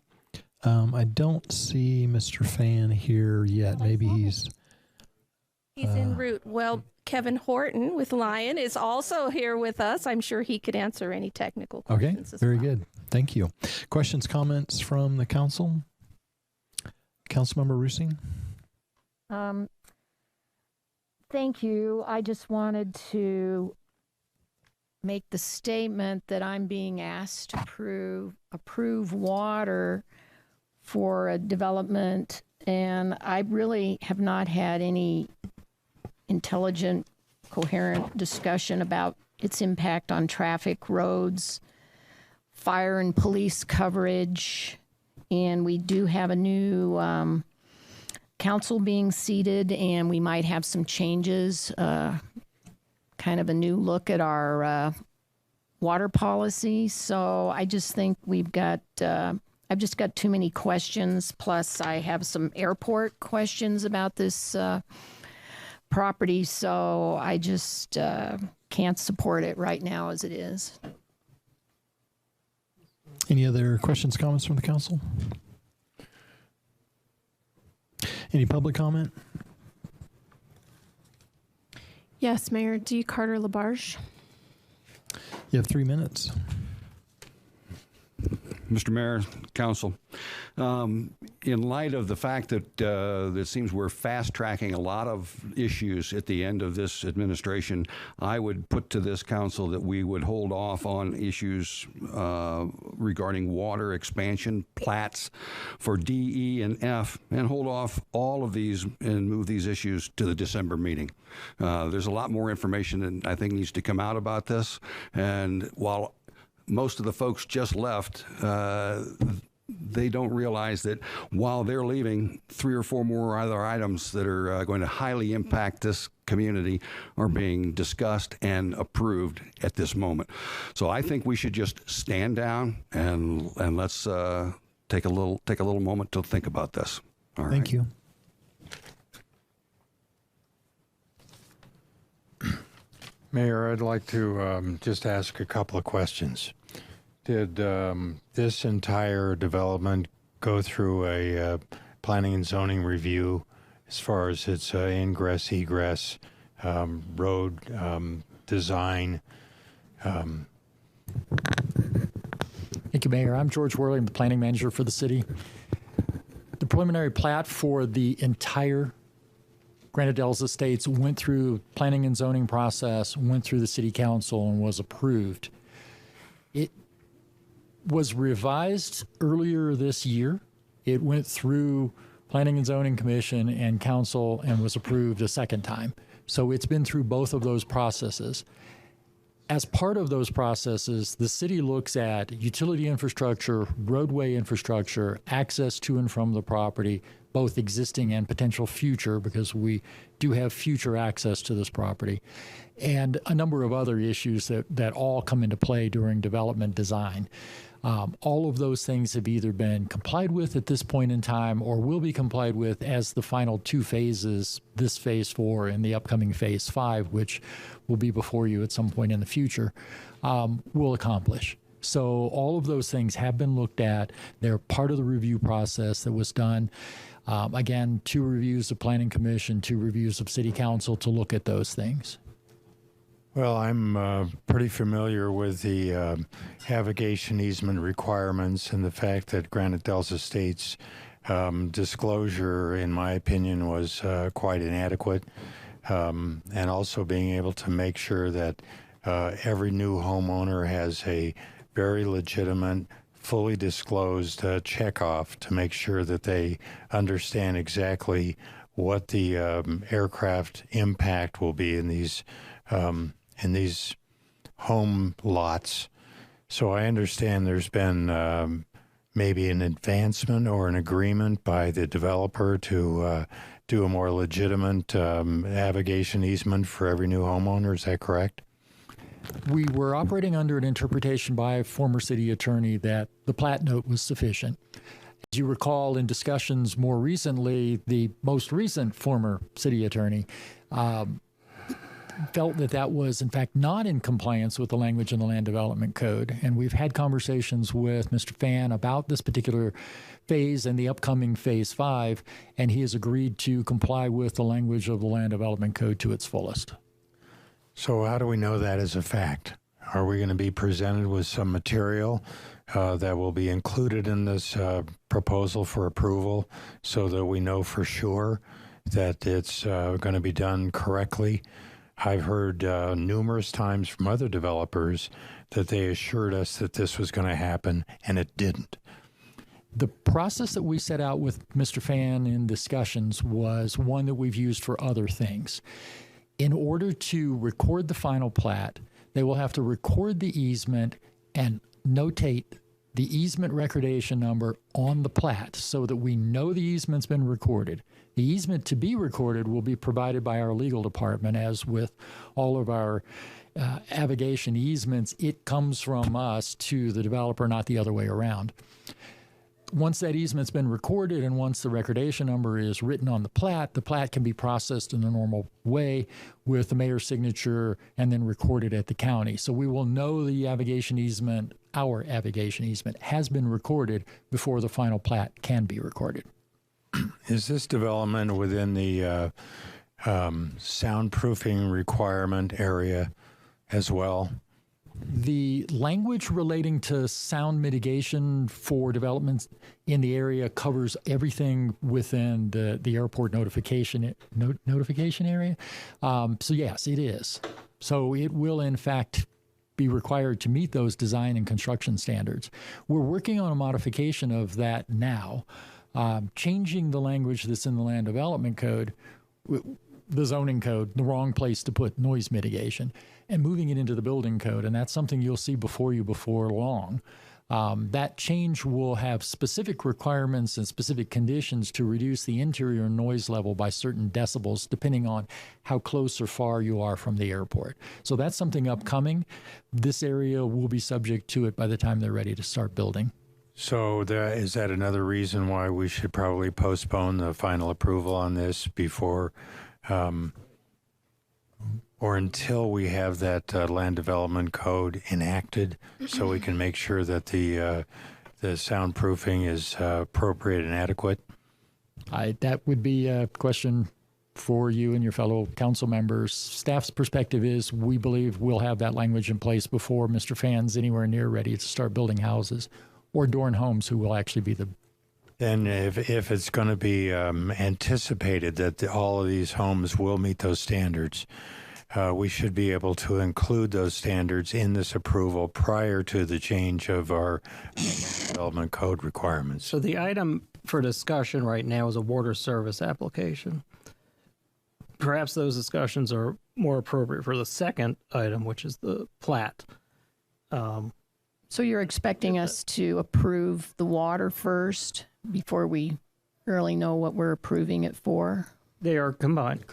I don't see Mr. Fan here yet. Maybe he's en route. Well, Kevin Horton with Lion is also here with us. I'm sure he could answer any technical questions. Okay, very good. Thank you. Questions, comments from the council? Councilmember Rusing? Thank you. I just wanted to make the statement that I'm being asked to approve water for a development, and I really have not had any intelligent, coherent discussion about its impact on traffic, roads, fire and police coverage, and we do have a new council being seated, and we might have some changes, kind of a new look at our water policy. So I just think I've just got too many questions. Plus I have some airport questions about this property. So I just can't support it right now as it is. Any other questions, comments from the council? Any public comment? Yes, Mayor D. Carter Labarge. You have 3 minutes. Mr. Mayor, Council, in light of the fact that it seems we're fast-tracking a lot of issues at the end of this administration, I would put to this council that we would hold off on issues regarding water expansion, plats for D, E, and F, and hold off all of these and move these issues to the December meeting. There's a lot more information that I think needs to come out about this, and while most of the folks just left, they don't realize that while they're leaving, 3 or 4 more other items that are going to highly impact this community are being discussed and approved at this moment. So I think we should just stand down and let's take a little moment to think about this. All right. Thank you. Mayor, I'd like to just ask a couple of questions. Did this entire development go through a planning and zoning review as far as its ingress, egress, road design? Thank you, Mayor. I'm George Worley. I'm the planning manager for the city. The preliminary plat for the entire Granite Dells Estates went through planning and zoning process, went through the city council, and was approved. It was revised earlier this year. It went through Planning and Zoning Commission and council and was approved a second time. So it's been through both of those processes. As part of those processes, the city looks at utility infrastructure, roadway infrastructure, access to and from the property, both existing and potential future, because we do have future access to this property, and a number of other issues that all come into play during development design. All of those things have either been complied with at this point in time or will be complied with as the final 2 phases, this phase 4 and the upcoming phase 5, which will be before you at some point in the future, will accomplish. So all of those things have been looked at. They're part of the review process that was done. Again, 2 reviews of Planning Commission, 2 reviews of City Council to look at those things. Well, I'm pretty familiar with the navigation easement requirements and the fact that Granite Dells Estates disclosure, in my opinion, was quite inadequate. And also being able to make sure that every new homeowner has a very legitimate, fully disclosed checkoff to make sure that they understand exactly what the aircraft impact will be in these home lots. So I understand there's been maybe an advancement or an agreement by the developer to do a more legitimate navigation easement for every new homeowner. Is that correct? We were operating under an interpretation by a former city attorney that the plat note was sufficient. As you recall, in discussions more recently, the most recent former city attorney felt that that was, in fact, not in compliance with the language in the Land Development Code. And we've had conversations with Mr. Fan about this particular phase and the upcoming Phase 5, and he has agreed to comply with the language of the Land Development Code to its fullest. So how do we know that is a fact? Are we going to be presented with some material that will be included in this proposal for approval so that we know for sure that it's going to be done correctly? I've heard numerous times from other developers that they assured us that this was going to happen, and it didn't. The process that we set out with Mr. Fan in discussions was one that we've used for other things. In order to record the final plat, they will have to record the easement and notate the easement recordation number on the plat so that we know the easement's been recorded. The easement to be recorded will be provided by our legal department, as with all of our navigation easements. It comes from us to the developer, not the other way around. Once that easement's been recorded and once the recordation number is written on the plat can be processed in the normal way with the mayor's signature and then recorded at the county. So we will know the navigation easement, our navigation easement, has been recorded before the final plat can be recorded. Is this development within the soundproofing requirement area as well? The language relating to sound mitigation for developments in the area covers everything within the airport notification area. So yes, it is. So it will in fact be required to meet those design and construction standards. We're working on a modification of that now, changing the language that's in the land development code, the zoning code, the wrong place to put noise mitigation, and moving it into the building code. And that's something you'll see before long. That change will have specific requirements and specific conditions to reduce the interior noise level by certain decibels, depending on how close or far you are from the airport. So that's something upcoming. This area will be subject to it by the time they're ready to start building. So is that another reason why we should probably postpone the final approval on this before or until we have that land development code enacted, so we can make sure that the soundproofing is appropriate and adequate? That would be a question for you and your fellow council members. Staff's perspective is we believe we'll have that language in place before Mr. Fan's anywhere near ready to start building houses, or Dorn Homes, who will actually be the... And if it's going to be anticipated that all of these homes will meet those standards, we should be able to include those standards in this approval prior to the change of our development code requirements. So the item for discussion right now is a water service application. Perhaps those discussions are more appropriate for the second item, which is the plat. So you're expecting us to approve the water first before we really know what we're approving it for? They are combined.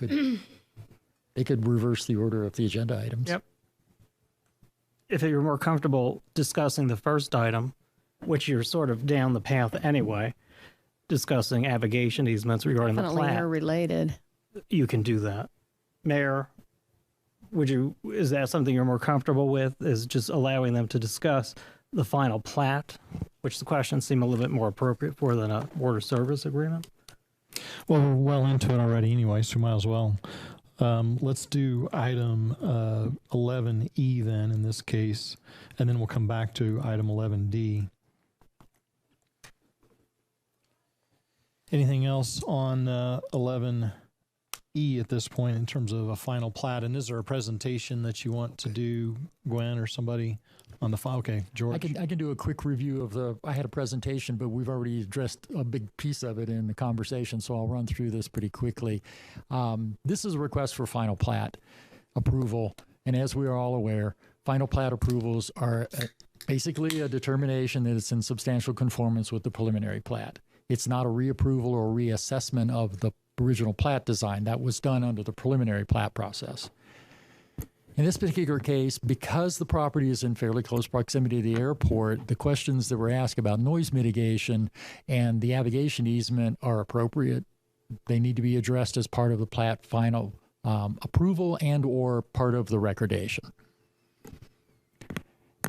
They could reverse the order of the agenda items. Yep. If you're more comfortable discussing the first item, which you're sort of down the path anyway, discussing abrogation easements regarding the Definitely plat. are related. You can do that. Mayor, is that something you're more comfortable with, is just allowing them to discuss the final plat, which the questions seem a little bit more appropriate for than a water service agreement? Well, we're well into it already anyway, so might as well. Let's do item 11E then in this case, and then we'll come back to item 11D. Anything else on 11E at this point in terms of a final plat? And is there a presentation that you want to do, Gwen or somebody on the file? Okay, George. I can do a quick review of I had a presentation, but we've already addressed a big piece of it in the conversation, so I'll run through this pretty quickly. This is a request for final plat approval, and as we are all aware, final plat approvals are basically a determination that it's in substantial conformance with the preliminary plat. It's not a reapproval or reassessment of the original plat design. That was done under the preliminary plat process. In this particular case, because the property is in fairly close proximity to the airport, the questions that were asked about noise mitigation and the abrogation easement are appropriate. They need to be addressed as part of the plat final approval and or part of the recordation.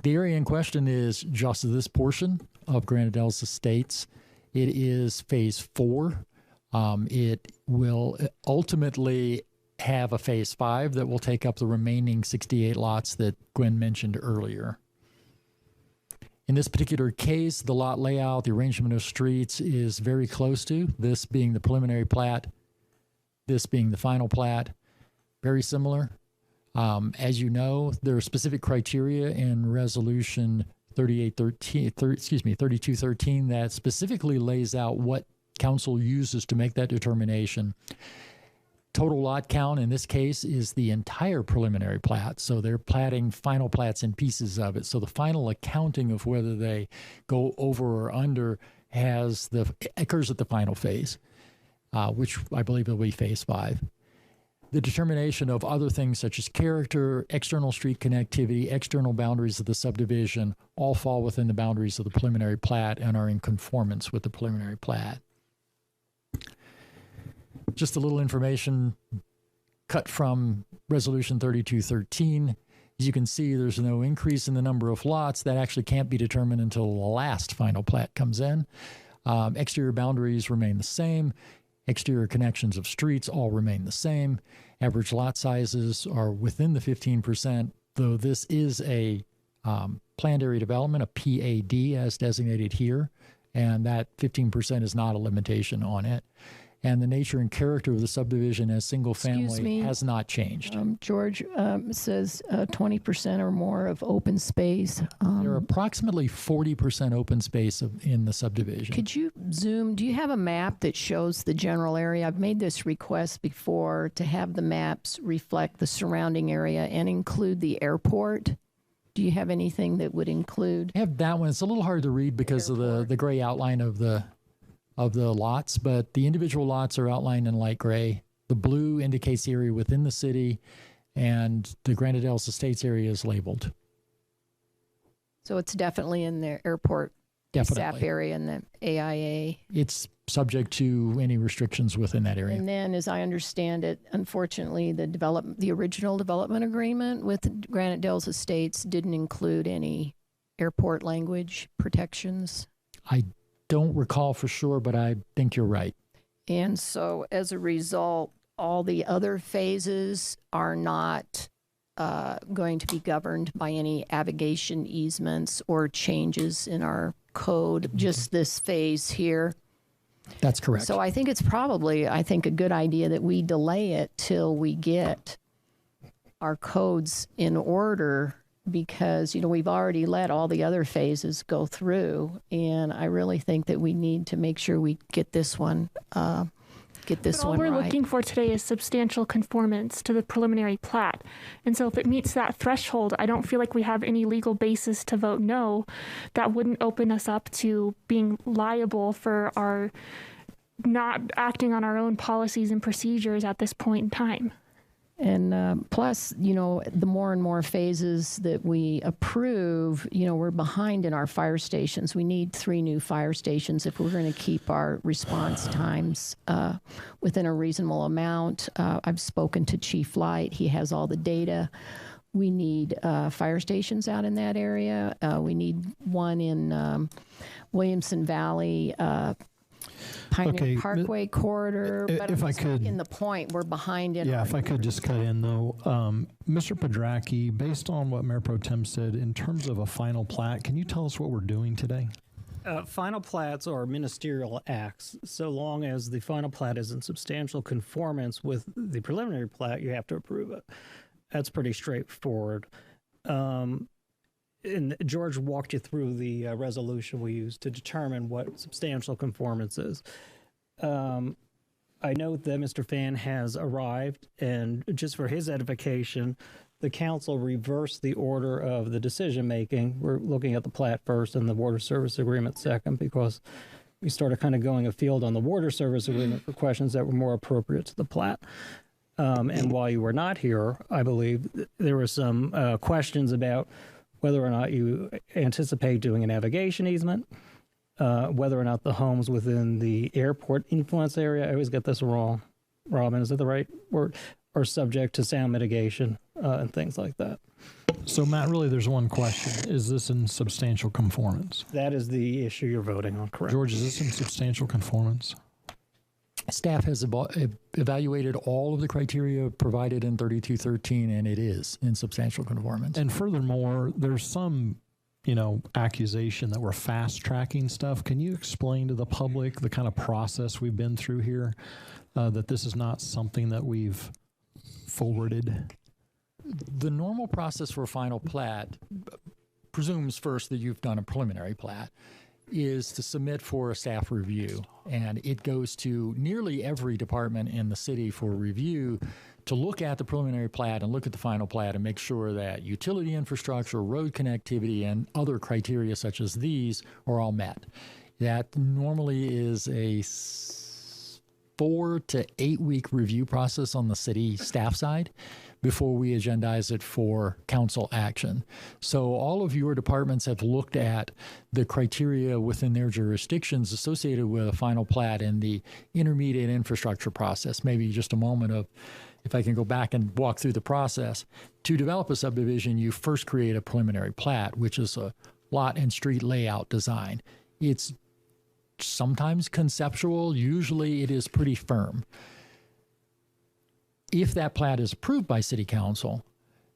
The area in question is just this portion of Granadell's Estates. It is phase 4. It will ultimately have a phase 5 that will take up the remaining 68 lots that Gwen mentioned earlier. In this particular case, the lot layout, the arrangement of streets is very close to this being the preliminary plat, this being the final plat, very similar. As you know, there are specific criteria in Resolution 3213 that specifically lays out what council uses to make that determination. Total lot count in this case is the entire preliminary plat, so they're platting final plats in pieces of it. So the final accounting of whether they go over or under occurs at the final phase, which I believe will be phase 5. The determination of other things such as character, external street connectivity, external boundaries of the subdivision all fall within the boundaries of the preliminary plat and are in conformance with the preliminary plat. Just a little information cut from Resolution 3213. As you can see, there's no increase in the number of lots. That actually can't be determined until the last final plat comes in. Exterior boundaries remain the same. Exterior connections of streets all remain the same. Average lot sizes are within the 15%, though this is a planned area development, a PAD as designated here, and that 15% is not a limitation on it. And the nature and character of the subdivision as single family has not changed. George says 20% or more of open space. There are approximately 40% open space in the subdivision. Could you zoom? Do you have a map that shows the general area? I've made this request before to have the maps reflect the surrounding area and include the airport. Do you have anything that would include? I have that one. It's a little hard to read because of the gray outline of the lots, but the individual lots are outlined in light gray. The blue indicates the area within the city, and the Granadales Estates area is labeled. So it's definitely in the airport SAP area and the AIA. It's subject to any restrictions within that area. And then, as I understand it, unfortunately, the original development agreement with Granadales Estates didn't include any airport language protections. I don't recall for sure, but I think you're right. And so as a result, all the other phases are not going to be governed by any navigation easements or changes in our code, just this phase here. That's correct. So I think it's probably, a good idea that we delay it till we get our codes in order, because, we've already let all the other phases go through. And I really think that we need to make sure we get this one, All we're looking for today is substantial conformance to the preliminary plat. And so if it meets that threshold, I don't feel like we have any legal basis to vote no. That wouldn't open us up to being liable for our not acting on our own policies and procedures at this point in time. And plus, the more and more phases that we approve, we're behind in our fire stations. We need 3 new fire stations if we're going to keep our response times within a reasonable amount. I've spoken to Chief Light. He has all the data. We need fire stations out in that area. We need one in Williamson Valley, Pioneer Parkway corridor. But if I could, in the point, we're behind in. Yeah, if I could just cut in though, Mr. Pedracki, based on what Mayor Pro Tem said, in terms of a final plat, can you tell us what we're doing today? Final plats are ministerial acts. So long as the final plat is in substantial conformance with the preliminary plat, you have to approve it. That's pretty straightforward. And George walked you through the resolution we used to determine what substantial conformance is. I note that Mr. Fan has arrived, and just for his edification, the council reversed the order of the decision-making. We're looking at the plat first and the water service agreement second, because we started kind of going afield on the water service agreement for questions that were more appropriate to the plat. And while you were not here, I believe there were some questions about whether or not you anticipate doing a navigation easement, whether or not the homes within the airport influence area, I always get this wrong, Robin, is that the right word, are subject to sound mitigation and things like that. So, Matt, really there's one question. Is this in substantial conformance? That is the issue you're voting on, correct? George, is this in substantial conformance? Staff has evaluated all of the criteria provided in 3213, and it is in substantial conformance. And furthermore, there's some, accusation that we're fast-tracking stuff. Can you explain to the public the kind of process we've been through here, that this is not something that we've forwarded? The normal process for a final plat presumes first that you've done a preliminary plat, is to submit for a staff review, and it goes to nearly every department in the city for review to look at the preliminary plat and look at the final plat and make sure that utility infrastructure, road connectivity, and other criteria such as these are all met. That normally is a 4 to 8 week review process on the city staff side before we agendize it for council action. So all of your departments have looked at the criteria within their jurisdictions associated with a final plat and the intermediate infrastructure process. Maybe just a moment of, if I can go back and walk through the process. To develop a subdivision, you first create a preliminary plat, which is a lot and street layout design. It's sometimes conceptual, usually it is pretty firm. If that plat is approved by City Council,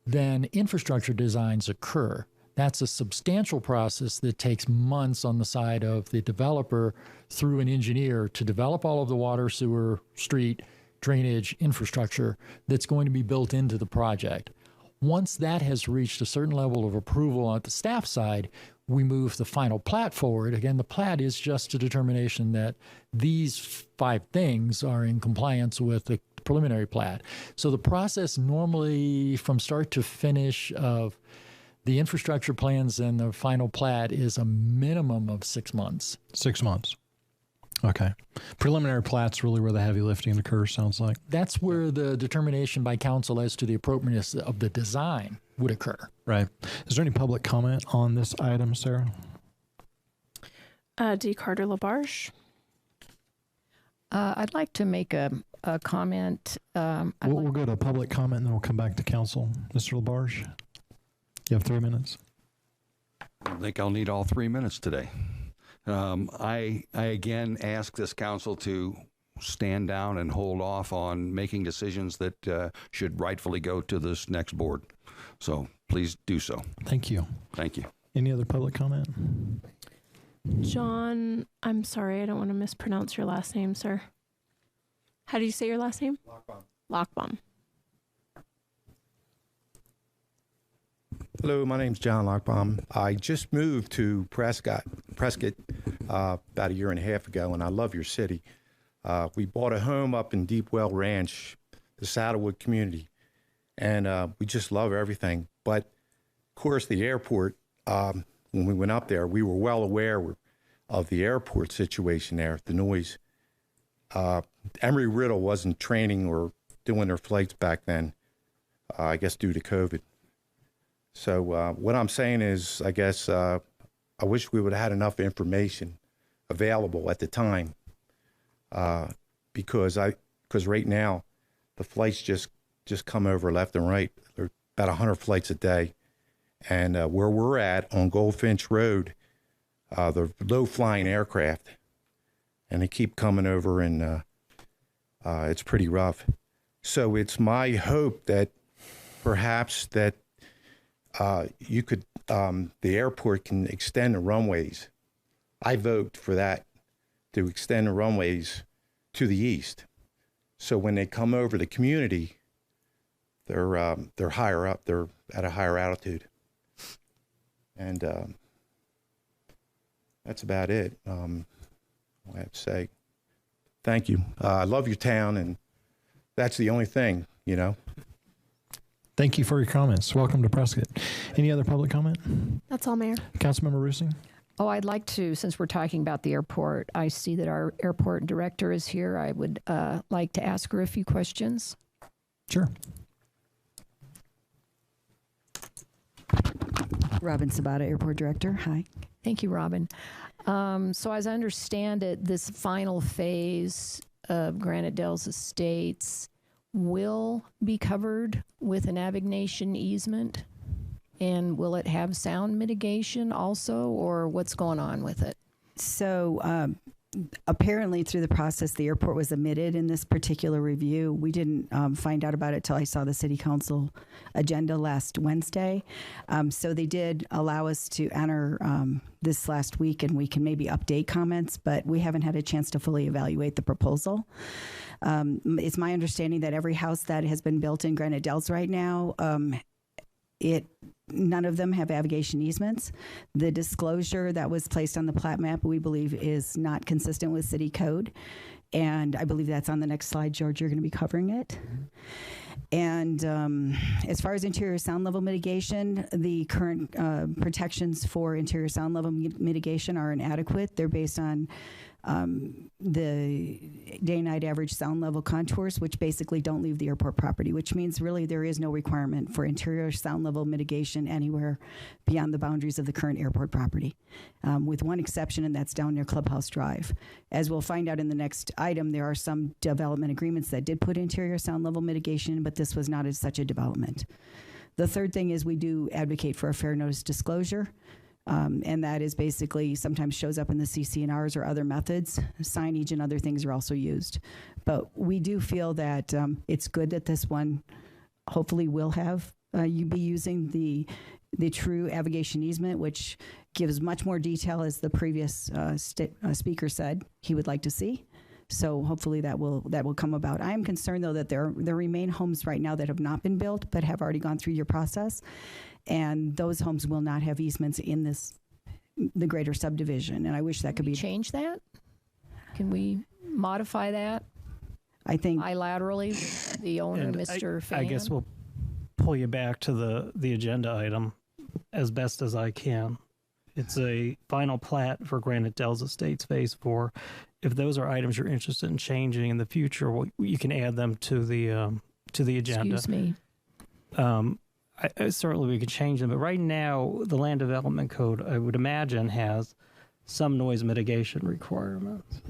then infrastructure designs occur. That's a substantial process that takes months on the side of the developer through an engineer to develop all of the water, sewer, street, drainage infrastructure that's going to be built into the project. Once that has reached a certain level of approval on the staff side, we move the final plat forward. Again, the plat is just a determination that these 5 things are in compliance with the preliminary plat. So the process normally from start to finish of the infrastructure plans and the final plat is a minimum of 6 months. 6 months. Okay. Preliminary plat's really where the heavy lifting occurs, sounds like. That's where the determination by council as to the appropriateness of the design would occur. Right. Is there any public comment on this item, Sarah? D. Carter LaBarge. I'd like to make a comment. We'll go to public comment and then we'll come back to council. Mr. LaBarge, you have 3 minutes. I think I'll need all 3 minutes today. I again ask this council to stand down and hold off on making decisions that should rightfully go to this next board. So please do so. Thank you. Thank you. Any other public comment? John, I'm sorry, I don't want to mispronounce your last name, sir. How do you say your last name? Lockbaum. Hello, my name's John Lockbaum. I just moved to Prescott about a year and a half ago, and I love your city. We bought a home up in Deep Well Ranch, the Saddlewood community, and we just love everything. But, of course, the airport, when we went up there, we were well aware of the airport situation there, the noise. Embry-Riddle wasn't training or doing their flights back then, I guess due to COVID. So what I'm saying is, I guess, I wish we would have had enough information available at the time, because right now the flights just come over left and right. There are about 100 flights a day, and where we're at on Goldfinch Road, the low-flying aircraft, and they keep coming over, and it's pretty rough. So it's my hope that perhaps that you could, the airport can extend the runways. I vote for that, to extend the runways to the east. So when they come over the community, they're higher up, they're at a higher altitude. And that's about it. I have to say, thank you. I love your town, and that's the only thing, you know. Thank you for your comments. Welcome to Prescott. Any other public comment? That's all, Mayor. Councilmember Roosing? Oh, I'd like to, since we're talking about the airport, I see that our airport director is here. I would like to ask her a few questions. Sure. Robin Sabata, Airport Director. Hi. Thank you, Robin. So as I understand it, this final phase of Granite Dells Estates will be covered with a navigation easement? And will it have sound mitigation also, or what's going on with it? So apparently through the process, the airport was omitted in this particular review. We didn't find out about it till I saw the city council agenda last Wednesday. So they did allow us to enter this last week, and we can maybe update comments, but we haven't had a chance to fully evaluate the proposal. It's my understanding that every house that has been built in Granite Dells right now, none of them have navigation easements. The disclosure that was placed on the plat map, we believe, is not consistent with city code. And I believe that's on the next slide, George. You're going to be covering it. And as far as interior sound level mitigation, the current protections for interior sound level mitigation are inadequate. They're based on the day-night average sound level contours, which basically don't leave the airport property, which means really there is no requirement for interior sound level mitigation anywhere beyond the boundaries of the current airport property, with one exception, and that's down near Clubhouse Drive. As we'll find out in the next item, there are some development agreements that did put interior sound level mitigation, but this was not such a development. The third thing is we do advocate for a fair notice disclosure. And that is basically sometimes shows up in the CC&Rs or other methods. Signage and other things are also used. But we do feel that it's good that this one hopefully will have you be using the true avigation easement, which gives much more detail, as the previous speaker said he would like to see. So hopefully that will come about. I am concerned, though, that there remain homes right now that have not been built but have already gone through your process, and those homes will not have easements in the greater subdivision. And I wish that could be change that. Can we modify that? I think bilaterally, the owner, And Mr. Fan. I guess we'll pull you back to the agenda item as best as I can. It's a final plat for Granite Dells Estates Phase 4. If those are items you're interested in changing in the future, you can add them to the agenda. Excuse me. Certainly we could change them, but right now the Land Development Code, I would imagine, has some noise mitigation requirements.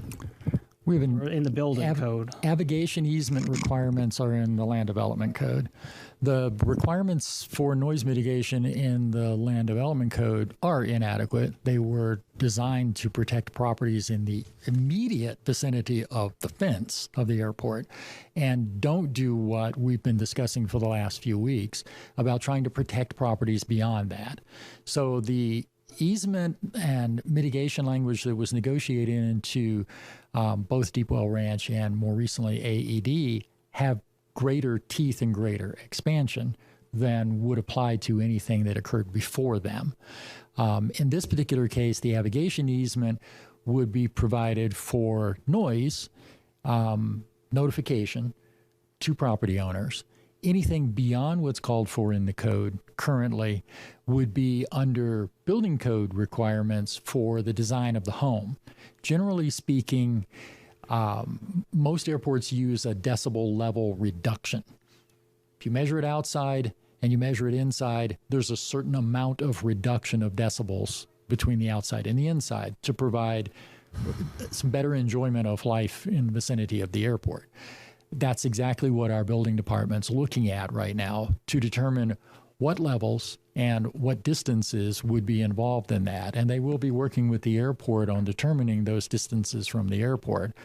We have in the building code. Avigation easement requirements are in the Land Development Code. The requirements for noise mitigation in the Land Development Code are inadequate. They were designed to protect properties in the immediate vicinity of the fence of the airport, and don't do what we've been discussing for the last few weeks about trying to protect properties beyond that. So the easement and mitigation language that was negotiated into both Deepwell Ranch and more recently AED have greater teeth and greater expansion than would apply to anything that occurred before them. In this particular case, the avigation easement would be provided for noise notification to property owners. Anything beyond what's called for in the code currently would be under building code requirements for the design of the home. Generally speaking, most airports use a decibel level reduction. If you measure it outside and you measure it inside, there's a certain amount of reduction of decibels between the outside and the inside to provide some better enjoyment of life in the vicinity of the airport. That's exactly what our building department's looking at right now to determine what levels and what distances would be involved in that. And they will be working with the airport on determining those distances from the airport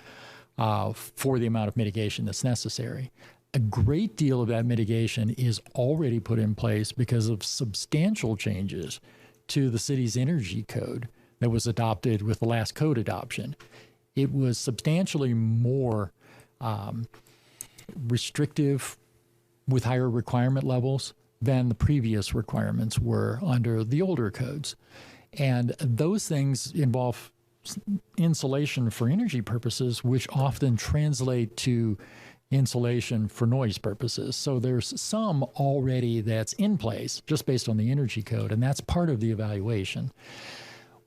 for the amount of mitigation that's necessary. A great deal of that mitigation is already put in place because of substantial changes to the city's energy code that was adopted with the last code adoption. It was substantially more restrictive with higher requirement levels than the previous requirements were under the older codes. And those things involve insulation for energy purposes, which often translate to insulation for noise purposes. So there's some already that's in place just based on the energy code, and that's part of the evaluation.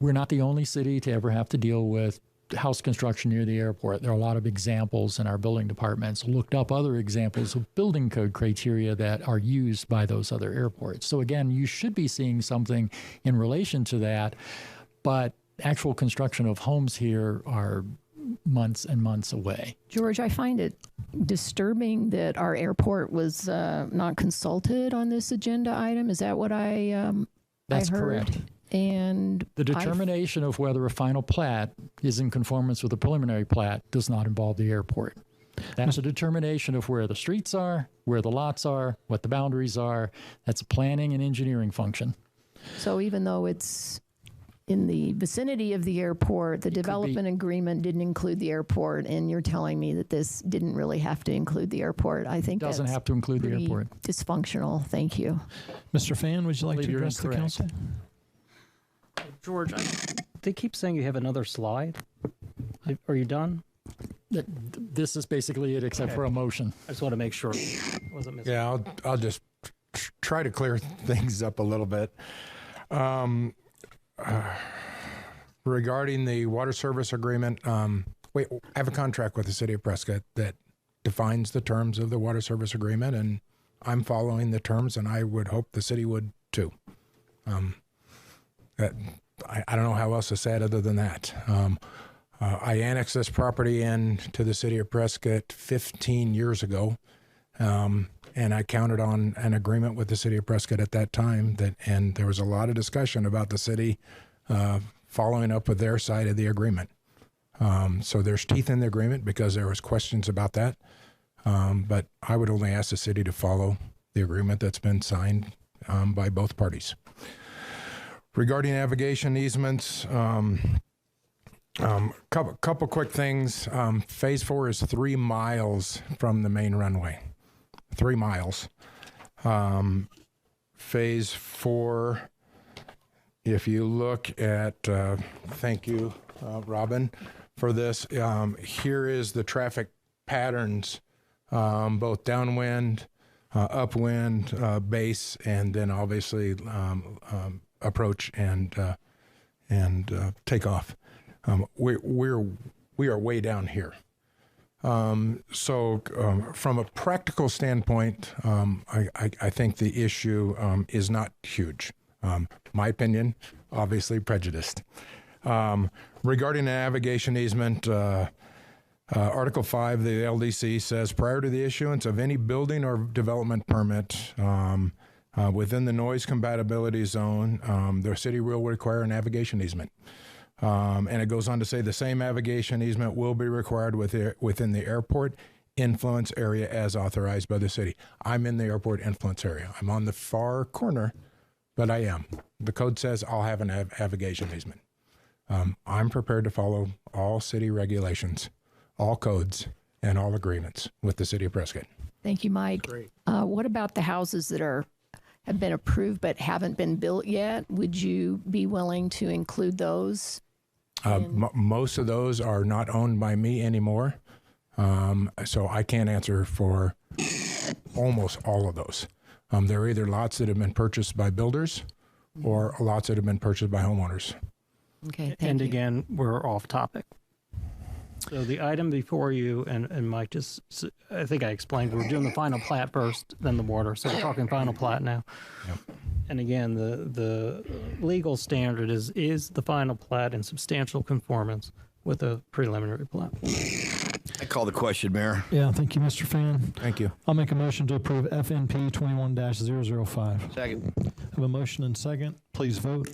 We're not the only city to ever have to deal with house construction near the airport. There are a lot of examples, and our building departments looked up other examples of building code criteria that are used by those other airports. So again, you should be seeing something in relation to that, but actual construction of homes here are months and months away. George, I find it disturbing that our airport was not consulted on this agenda item. Is that what That's I heard? correct. And the determination of whether a final plat is in conformance with a preliminary plat does not involve the airport. That's a determination of where the streets are, where the lots are, what the boundaries are. That's a planning and engineering function. So even though it's in the vicinity of the airport, the development agreement didn't include the airport, and you're telling me that this didn't really have to include the airport. I think doesn't that's have to include the pretty airport. Dysfunctional. Thank you. Mr. Fan, would you like believe to you're address the incorrect. council? George, they keep saying you have another slide. Are you done? This is basically it, except Okay. for a motion. I just want to make sure I wasn't missing. Yeah, I'll just try to clear things up a little bit. Regarding the water service agreement, I have a contract with the city of Prescott that defines the terms of the water service agreement, and I'm following the terms, and I would hope the city would too. I don't know how else to say it other than that. I annexed this property in to the city of Prescott 15 years ago, and I counted on an agreement with the city of Prescott at that time. And there was a lot of discussion about the city following up with their side of the agreement. So there's teeth in the agreement because there was questions about that. But I would only ask the city to follow the agreement that's been signed by both parties. Regarding navigation easements, couple quick things. Phase 4 is 3 miles from the main runway. 3 miles. Phase 4, if you look at, thank you, Robin, for this. Here is the traffic patterns, both downwind, upwind, base, and then obviously approach and takeoff. We are way down here. So from a practical standpoint, I think the issue is not huge. My opinion, obviously prejudiced. Regarding the navigation easement, Article 5, the LDC says, prior to the issuance of any building or development permit within the noise compatibility zone, the city will require a navigation easement. And it goes on to say the same navigation easement will be required within the airport influence area as authorized by the city. I'm in the airport influence area. I'm on the far corner, but I am. The code says I'll have a navigation easement. I'm prepared to follow all city regulations, all codes, and all agreements with the city of Prescott. Thank you, Mike. What about the houses that have been approved but haven't been built yet? Would you be willing to include those? Most of those are not owned by me anymore, so I can't answer for almost all of those. There are either lots that have been purchased by builders or lots that have been purchased by homeowners. Okay, and again, we're off topic. So the item before you, and Mike just, I think I explained, we're doing the final plat first, then the water. So we're talking final plat now. Yep. And again, the legal standard is the final plat in substantial conformance with a preliminary plat. I call the question, Mayor. Yeah, thank you, Mr. Fan. Thank you. I'll make a motion to approve FNP 21-005. Second. I have a motion and second. Please vote.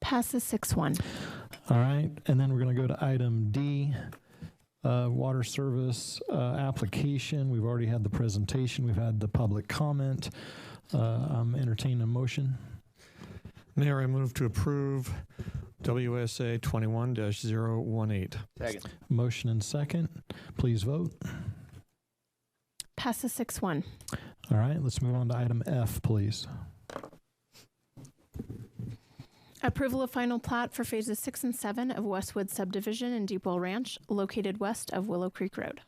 Passes 6-1. All right, and then we're going to go to item D, water service application. We've already had the presentation. We've had the public comment. I'm entertaining a motion. Mayor, I move to approve WSA 21-018. Second. Motion and second. Please vote. Passes 6-1. All right, let's move on to item F, please. Approval of final plat for phases 6 and 7 of Westwood Subdivision in Deepwell Ranch, located west of Willow Creek Road.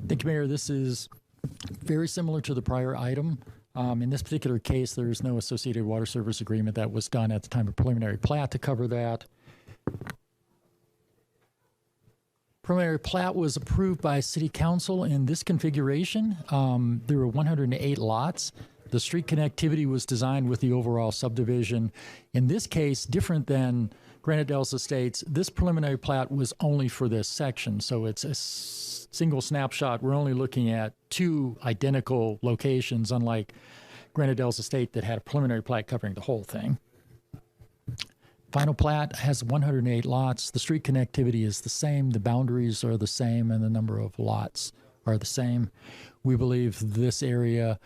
Thank you, Mayor. This is very similar to the prior item. In this particular case, there's no associated water service agreement that was done at the time of preliminary plat to cover that. Preliminary plat was approved by City Council in this configuration. There were 108 lots. The street connectivity was designed with the overall subdivision. In this case, different than Granite Dells Estates, this preliminary plat was only for this section, so it's a single snapshot. We're only looking at 2 identical locations, unlike Granite Dells Estate that had a preliminary plat covering the whole thing. Final plat has 108 lots. The street connectivity is the same. The boundaries are the same, and the number of lots are the same. We believe this area,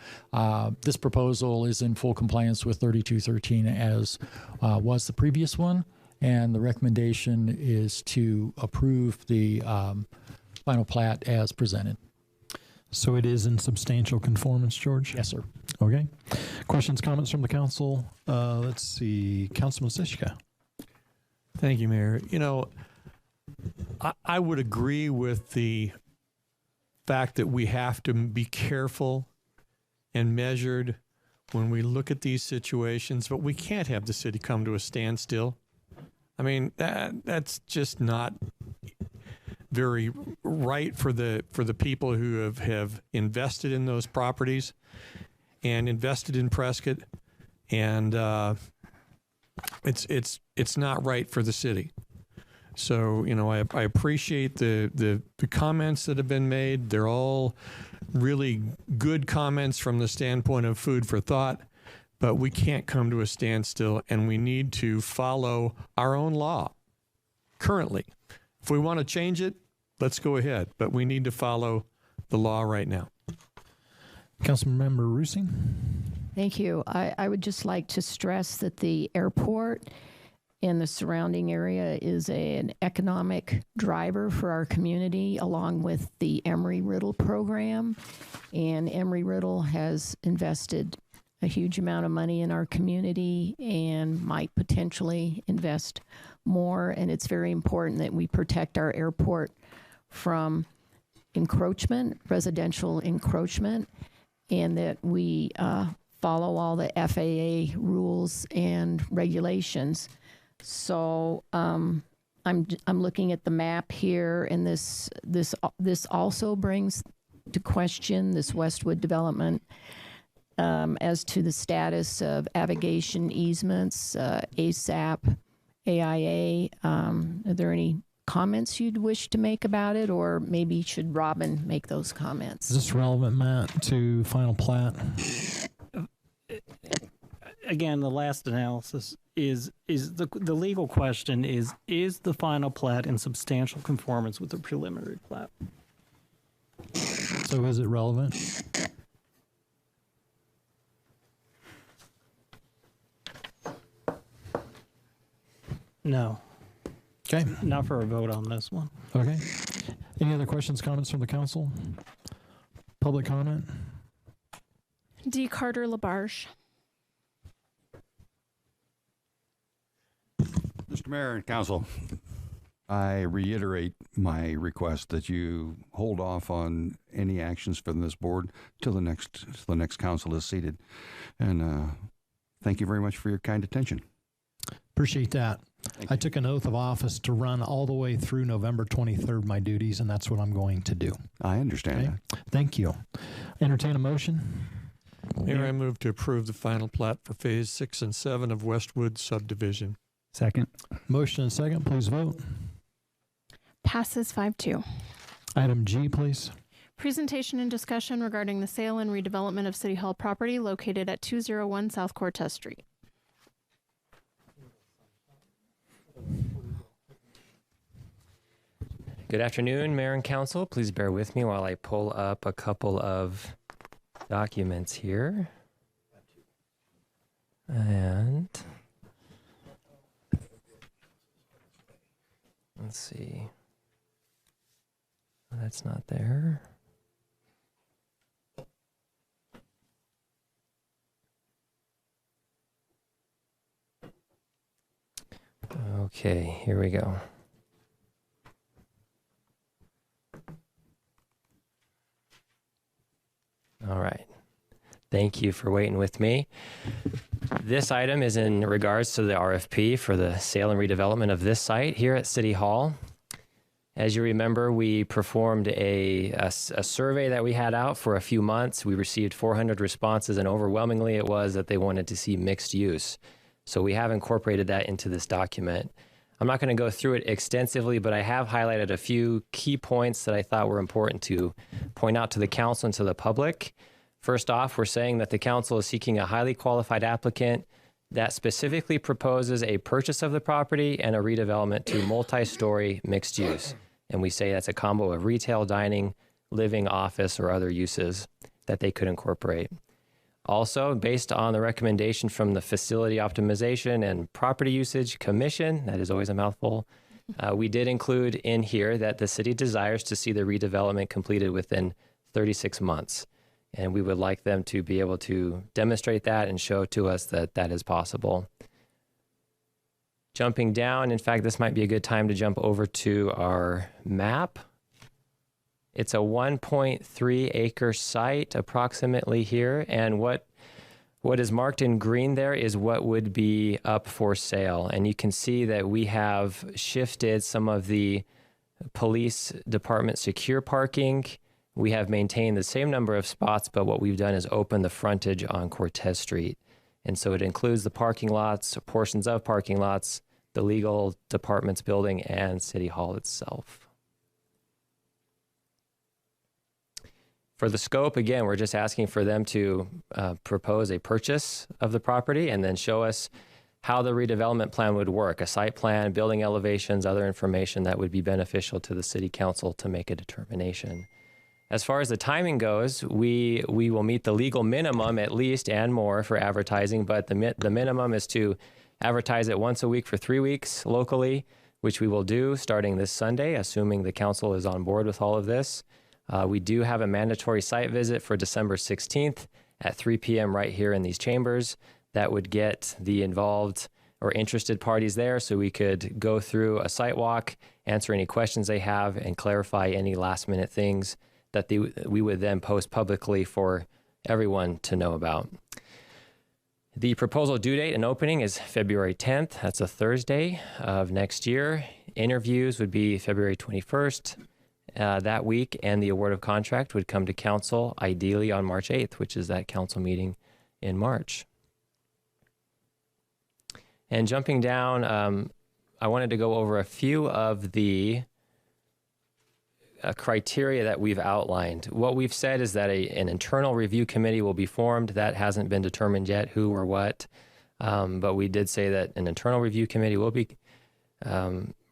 this proposal is in full compliance with 3213 as was the previous one, and the recommendation is to approve the final plat as presented. So it is in substantial conformance, George? Yes, sir. Okay. Questions, comments from the council? Let's see. Councilman Sishka. Thank you, Mayor. You know, I would agree with the fact that we have to be careful and measured when we look at these situations, but we can't have the city come to a standstill. I mean, that's just not very right for the people who have invested in those properties and invested in Prescott, and it's not right for the city. So, you know, I appreciate the comments that have been made. They're all really good comments from the standpoint of food for thought. but we can't come to a standstill, and we need to follow our own law currently. If we want to change it, let's go ahead, but we need to follow the law right now. Councilmember Rusing. Thank you. I would just like to stress that the airport and the surrounding area is an economic driver for our community, along with the Embry-Riddle program. And Embry-Riddle has invested a huge amount of money in our community and might potentially invest more. And it's very important that we protect our airport from encroachment, residential encroachment, and that we follow all the FAA rules and regulations. So I'm looking at the map here, and this also brings to question this Westwood development as to the status of avigation easements, ASAP, AIA. Are there any comments you'd wish to make about it, or maybe should Robin make those comments? Is this relevant, Matt, to final plat? Again, the last analysis is the legal question is the final plat in substantial conformance with the preliminary plat? So is it relevant? No. Okay. Not for a vote on this one. Okay. Any other questions, comments from the council? Public comment? D. Carter Labarge. Mr. Mayor and Council, I reiterate my request that you hold off on any actions from this board till the next council is seated. And thank you very much for your kind attention. Appreciate that. I took an oath of office to run all the way through November 23rd, my duties, and that's what I'm going to do. I understand that. Thank you. Entertain a motion. Mayor, I move to approve the final plat for Phase 6 and 7 of Westwood subdivision. Second. Motion and second. Please vote. Passes 5-2. Item G, please. Presentation and discussion regarding the sale and redevelopment of City Hall property located at 201 South Cortez Street. Good afternoon, Mayor and Council. Please bear with me while I pull up a couple of documents here. And let's see. That's not there. Okay, here we go. All right. Thank you for waiting with me. This item is in regards to the RFP for the sale and redevelopment of this site here at City Hall. As you remember, we performed a survey that we had out for a few months. We received 400 responses, and overwhelmingly it was that they wanted to see mixed use. So we have incorporated that into this document. I'm not going to go through it extensively, but I have highlighted a few key points that I thought were important to point out to the council and to the public. First off, we're saying that the council is seeking a highly qualified applicant that specifically proposes a purchase of the property and a redevelopment to multi-story mixed use. And we say that's a combo of retail, dining, living, office, or other uses that they could incorporate. Also, based on the recommendation from the Facility Optimization and Property Usage Commission, that is always a mouthful, we did include in here that the city desires to see the redevelopment completed within 36 months. And we would like them to be able to demonstrate that and show to us that that is possible. Jumping down, in fact, this might be a good time to jump over to our map. It's a 1.3 acre site approximately here. And what is marked in green there is what would be up for sale. And you can see that we have shifted some of the police department secure parking. We have maintained the same number of spots, but what we've done is open the frontage on Cortez Street. And so it includes the parking lots, portions of parking lots, the legal department's building, and City Hall itself. For the scope, again, we're just asking for them to propose a purchase of the property and then show us how the redevelopment plan would work, a site plan, building elevations, other information that would be beneficial to the city council to make a determination. As far as the timing goes, we will meet the legal minimum at least and more for advertising, but the minimum is to advertise it once a week for 3 weeks locally, which we will do starting this Sunday, assuming the council is on board with all of this. We do have a mandatory site visit for December 16th at 3 p.m. right here in these chambers. That would get the involved or interested parties there so we could go through a site walk, answer any questions they have, and clarify any last minute things that we would then post publicly for everyone to know about. The proposal due date and opening is February 10th. That's a Thursday of next year. Interviews would be February 21st. That week, and the award of contract would come to council ideally on March 8th, which is that council meeting in March. And jumping down, I wanted to go over a few of the criteria that we've outlined. What we've said is that an internal review committee will be formed. That hasn't been determined yet, who or what, but we did say that an internal review committee will be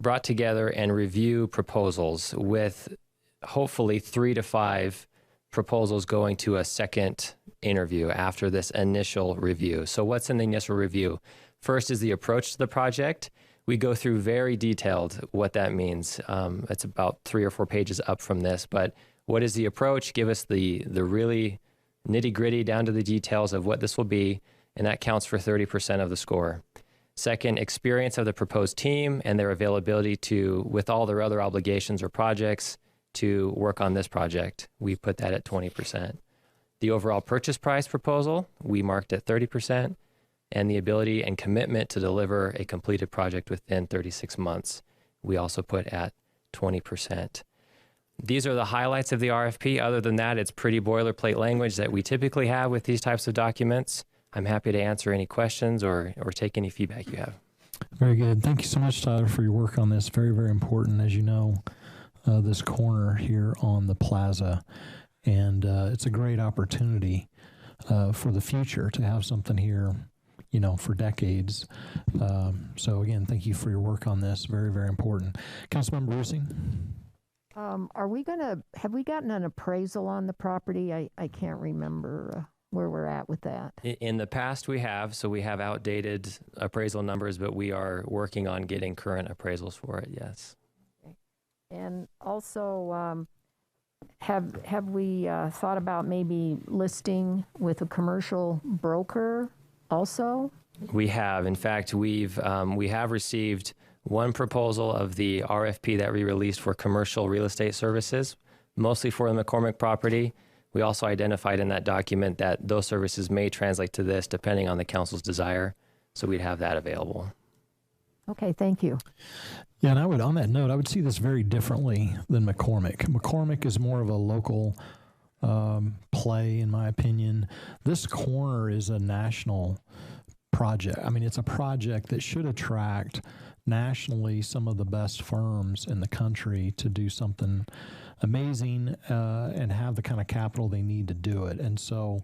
brought together and review proposals with hopefully 3 to 5 proposals going to a second interview after this initial review. So what's in the initial review? First is the approach to the project. We go through very detailed what that means. It's about 3 or 4 pages up from this, but what is the approach? Give us the really nitty gritty down to the details of what this will be, and that counts for 30% of the score. Second, experience of the proposed team and their availability to, with all their other obligations or projects, to work on this project. We put that at 20%. The overall purchase price proposal, we marked at 30%, and the ability and commitment to deliver a completed project within 36 months, we also put at 20%. These are the highlights of the RFP. Other than that, it's pretty boilerplate language that we typically have with these types of documents. I'm happy to answer any questions or take any feedback you have. Very good. Thank you so much, Tyler, for your work on this. Very, very important, as you know, this corner here on the plaza. And it's a great opportunity for the future to have something here, you know, for decades. So again, thank you for your work on this. Very, very important. Councilmember Rusing? Have we gotten an appraisal on the property? I can't remember where we're at with that. In the past, we have. So we have outdated appraisal numbers, but we are working on getting current appraisals for it, yes. Okay. And also, have we thought about maybe listing with a commercial broker also? We have. In fact, we have received one proposal of the RFP that we released for commercial real estate services, mostly for the McCormick property. We also identified in that document that those services may translate to this depending on the council's desire. So we'd have that available. Okay, thank you. Yeah, and on that note, I would see this very differently than McCormick. McCormick is more of a local play, in my opinion. This corner is a national project. I mean, it's a project that should attract nationally some of the best firms in the country to do something amazing and have the kind of capital they need to do it. And so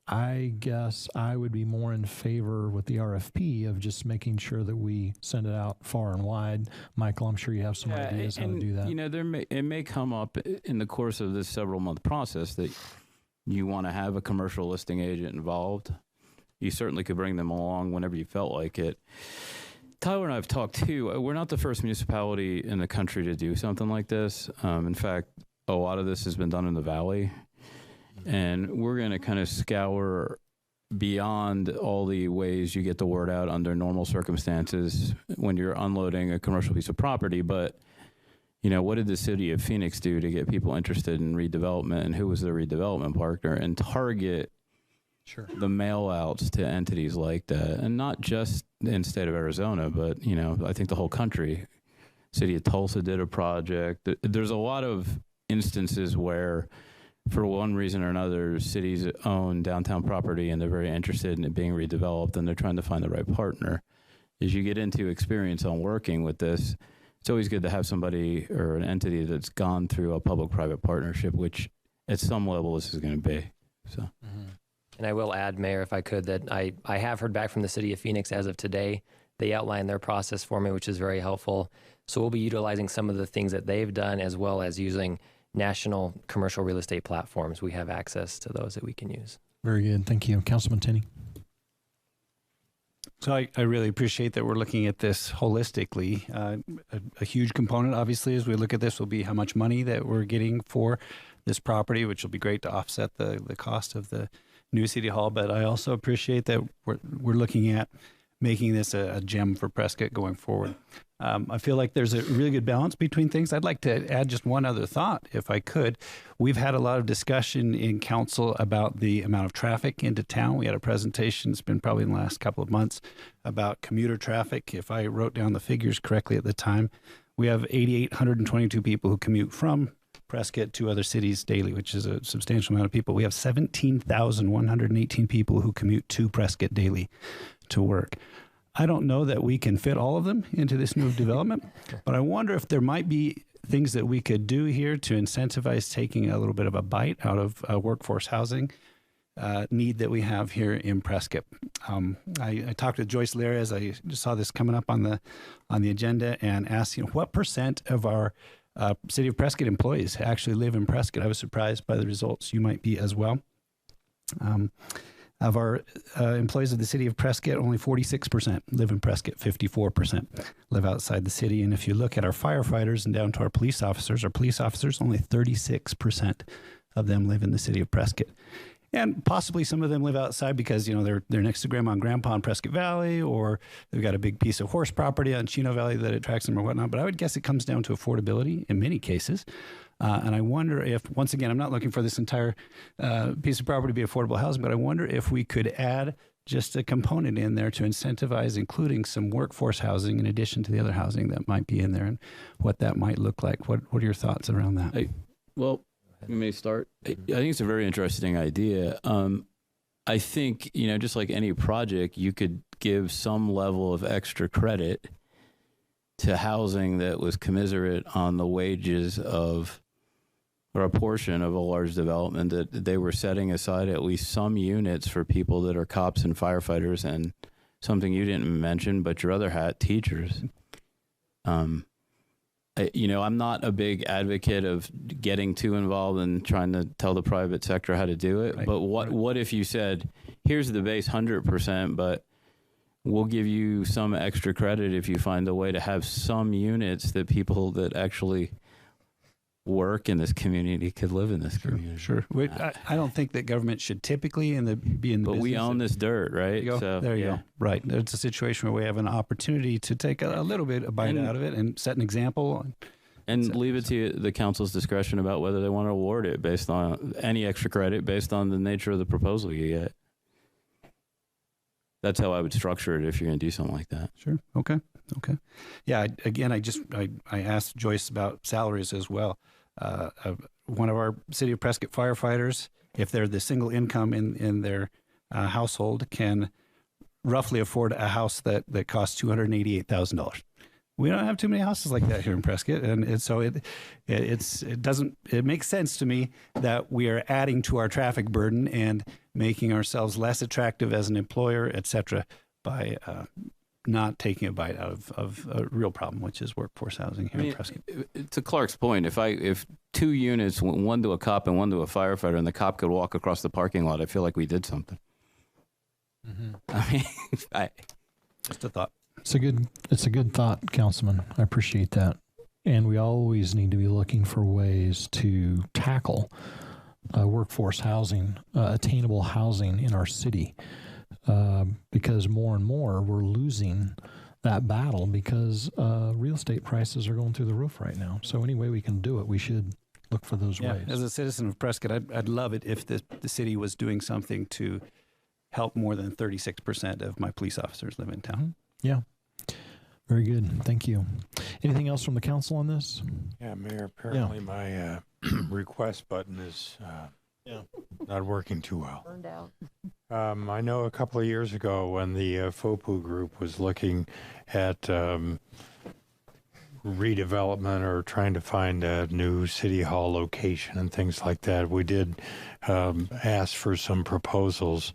I guess I would be more in favor with the RFP of just making sure that we send it out far and wide. Michael, I'm sure you have some ideas how to do that. You know, it may come up in the course of this several-month process that you want to have a commercial listing agent involved. You certainly could bring them along whenever you felt like it. Tyler and I have talked too. We're not the first municipality in the country to do something like this. In fact, a lot of this has been done in the Valley. And we're going to kind of scour beyond all the ways you get the word out under normal circumstances when you're unloading a commercial piece of property. But, you know, what did the city of Phoenix do to get people interested in redevelopment, and who was the redevelopment partner, and target the mail outs to entities like that? And not just in the state of Arizona, but, you know, I think the whole country. City of Tulsa did a project. There's a lot of instances where, for one reason or another, cities own downtown property and they're very interested in it being redeveloped, and they're trying to find the right partner. As you get into experience on working with this, it's always good to have somebody or an entity that's gone through a public-private partnership, which at some level this is going to be. So. And I will add, Mayor, if I could, that I have heard back from the city of Phoenix as of today. They outlined their process for me, which is very helpful. So we'll be utilizing some of the things that they've done, as well as using national commercial real estate platforms. We have access to those that we can use. Very good. Thank you. Councilman Tenney. So I really appreciate that we're looking at this holistically. A huge component, obviously, as we look at this, will be how much money that we're getting for this property, which will be great to offset the cost of the new city hall. But I also appreciate that we're looking at making this a gem for Prescott going forward. I feel like there's a really good balance between things. I'd like to add just one other thought, if I could. We've had a lot of discussion in council about the amount of traffic into town. We had a presentation, it's been probably in the last couple of months, about commuter traffic. If I wrote down the figures correctly at the time, we have 8,822 people who commute from Prescott to other cities daily, which is a substantial amount of people. We have 17,118 people who commute to Prescott daily to work. I don't know that we can fit all of them into this new development, but I wonder if there might be things that we could do here to incentivize taking a little bit of a bite out of workforce housing need that we have here in Prescott. I talked with Joyce Leary as I saw this coming up on the agenda and asked, what % of our City of Prescott employees actually live in Prescott? I was surprised by the results. You might be as well. Of our employees of the City of Prescott, only 46% live in Prescott, 54% live outside the city. And if you look at our firefighters and down to our police officers, only 36% of them live in the City of Prescott. And possibly some of them live outside because, they're next to Grandma and Grandpa in Prescott Valley, or they've got a big piece of horse property on Chino Valley that attracts them or whatnot. But I would guess it comes down to affordability in many cases. And I wonder if, once again, I'm not looking for this entire piece of property to be affordable housing, but I wonder if we could add just a component in there to incentivize including some workforce housing in addition to the other housing that might be in there, and what that might look like. What are your thoughts around that? Well, you may start. I think it's a very interesting idea. I think, just like any project, you could give some level of extra credit to housing that was commensurate on the wages of, or a portion of a large development, that they were setting aside at least some units for people that are cops and firefighters, and something you didn't mention, but your other hat, teachers. I'm not a big advocate of getting too involved and trying to tell the private sector how to do it. Right. But what if you said, here's the base 100%, but we'll give you some extra credit if you find a way to have some units that people that actually work in this community could live in this community. Sure. I don't think that government should typically be in the But business we own this dirt, right? There you go. So, there you go. Right. It's a situation where we have an opportunity to take a little bit of bite out of it and set an example. And leave it to the council's discretion about whether they want to award it based on any extra credit based on the nature of the proposal you get. That's how I would structure it if you're going to do something like that. Sure. Okay. Yeah. Again, I asked Joyce about salaries as well. One of our City of Prescott firefighters, if they're the single income in their household, can roughly afford a house that costs $288,000. We don't have too many houses like that here in Prescott, and so it makes sense to me that we are adding to our traffic burden and making ourselves less attractive as an employer, et cetera, by not taking a bite out of a real problem, which is workforce housing here in Prescott. To Clark's point, if 2 units, one to a cop and one to a firefighter, and the cop could walk across the parking lot, I feel like we did something. Mm-hmm. Just a thought. It's a good thought, Councilman. I appreciate that. And we always need to be looking for ways to tackle workforce housing, attainable housing in our city, because more and more we're losing that battle because real estate prices are going through the roof right now. So any way we can do it, we should look for those ways. As a citizen of Prescott, I'd love it if the city was doing something to help more than 36% of my police officers live in town. Mm-hmm. Yeah. Very good. Thank you. Anything else from the council on this? Yeah, Mayor, apparently my request button is not working too well. Burned out. I know a couple of years ago when the FOPU group was looking at redevelopment or trying to find a new city hall location and things like that. We did ask for some proposals,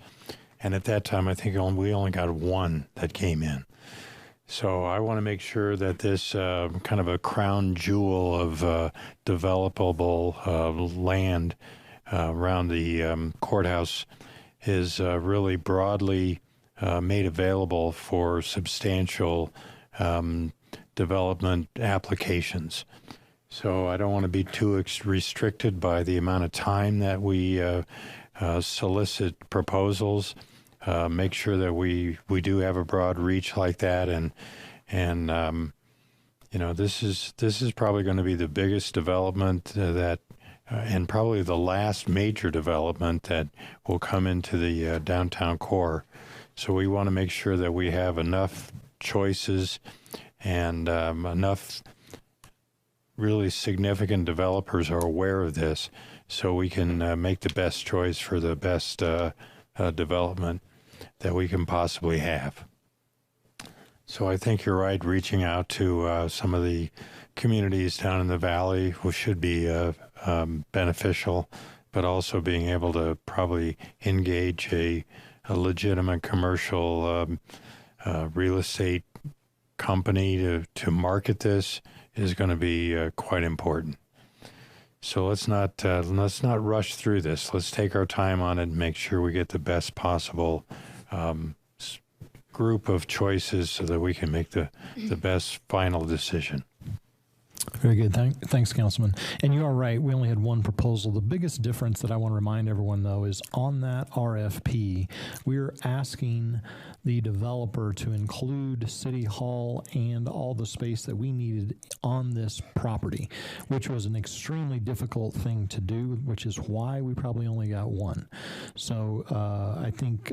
and at that time, I think we only got one that came in. So I want to make sure that this kind of a crown jewel of developable land around the courthouse is really broadly made available for substantial development applications. So I don't want to be too restricted by the amount of time that we solicit proposals. Make sure that we do have a broad reach like that, and you know, this is probably going to be the biggest development that. And probably the last major development that will come into the downtown core. So we want to make sure that we have enough choices and enough really significant developers are aware of this, so we can make the best choice for the best development that we can possibly have. So I think you're right, reaching out to some of the communities down in the valley, which should be beneficial, but also being able to probably engage a legitimate commercial real estate company to market this is going to be quite important. So let's not rush through this. Let's take our time on it and make sure we get the best possible group of choices so that we can make the best final decision. Very good. Thanks, Councilman. And you are right. We only had one proposal. The biggest difference that I want to remind everyone, though, is on that RFP, we're asking the developer to include City Hall and all the space that we needed on this property, which was an extremely difficult thing to do, which is why we probably only got one. So I think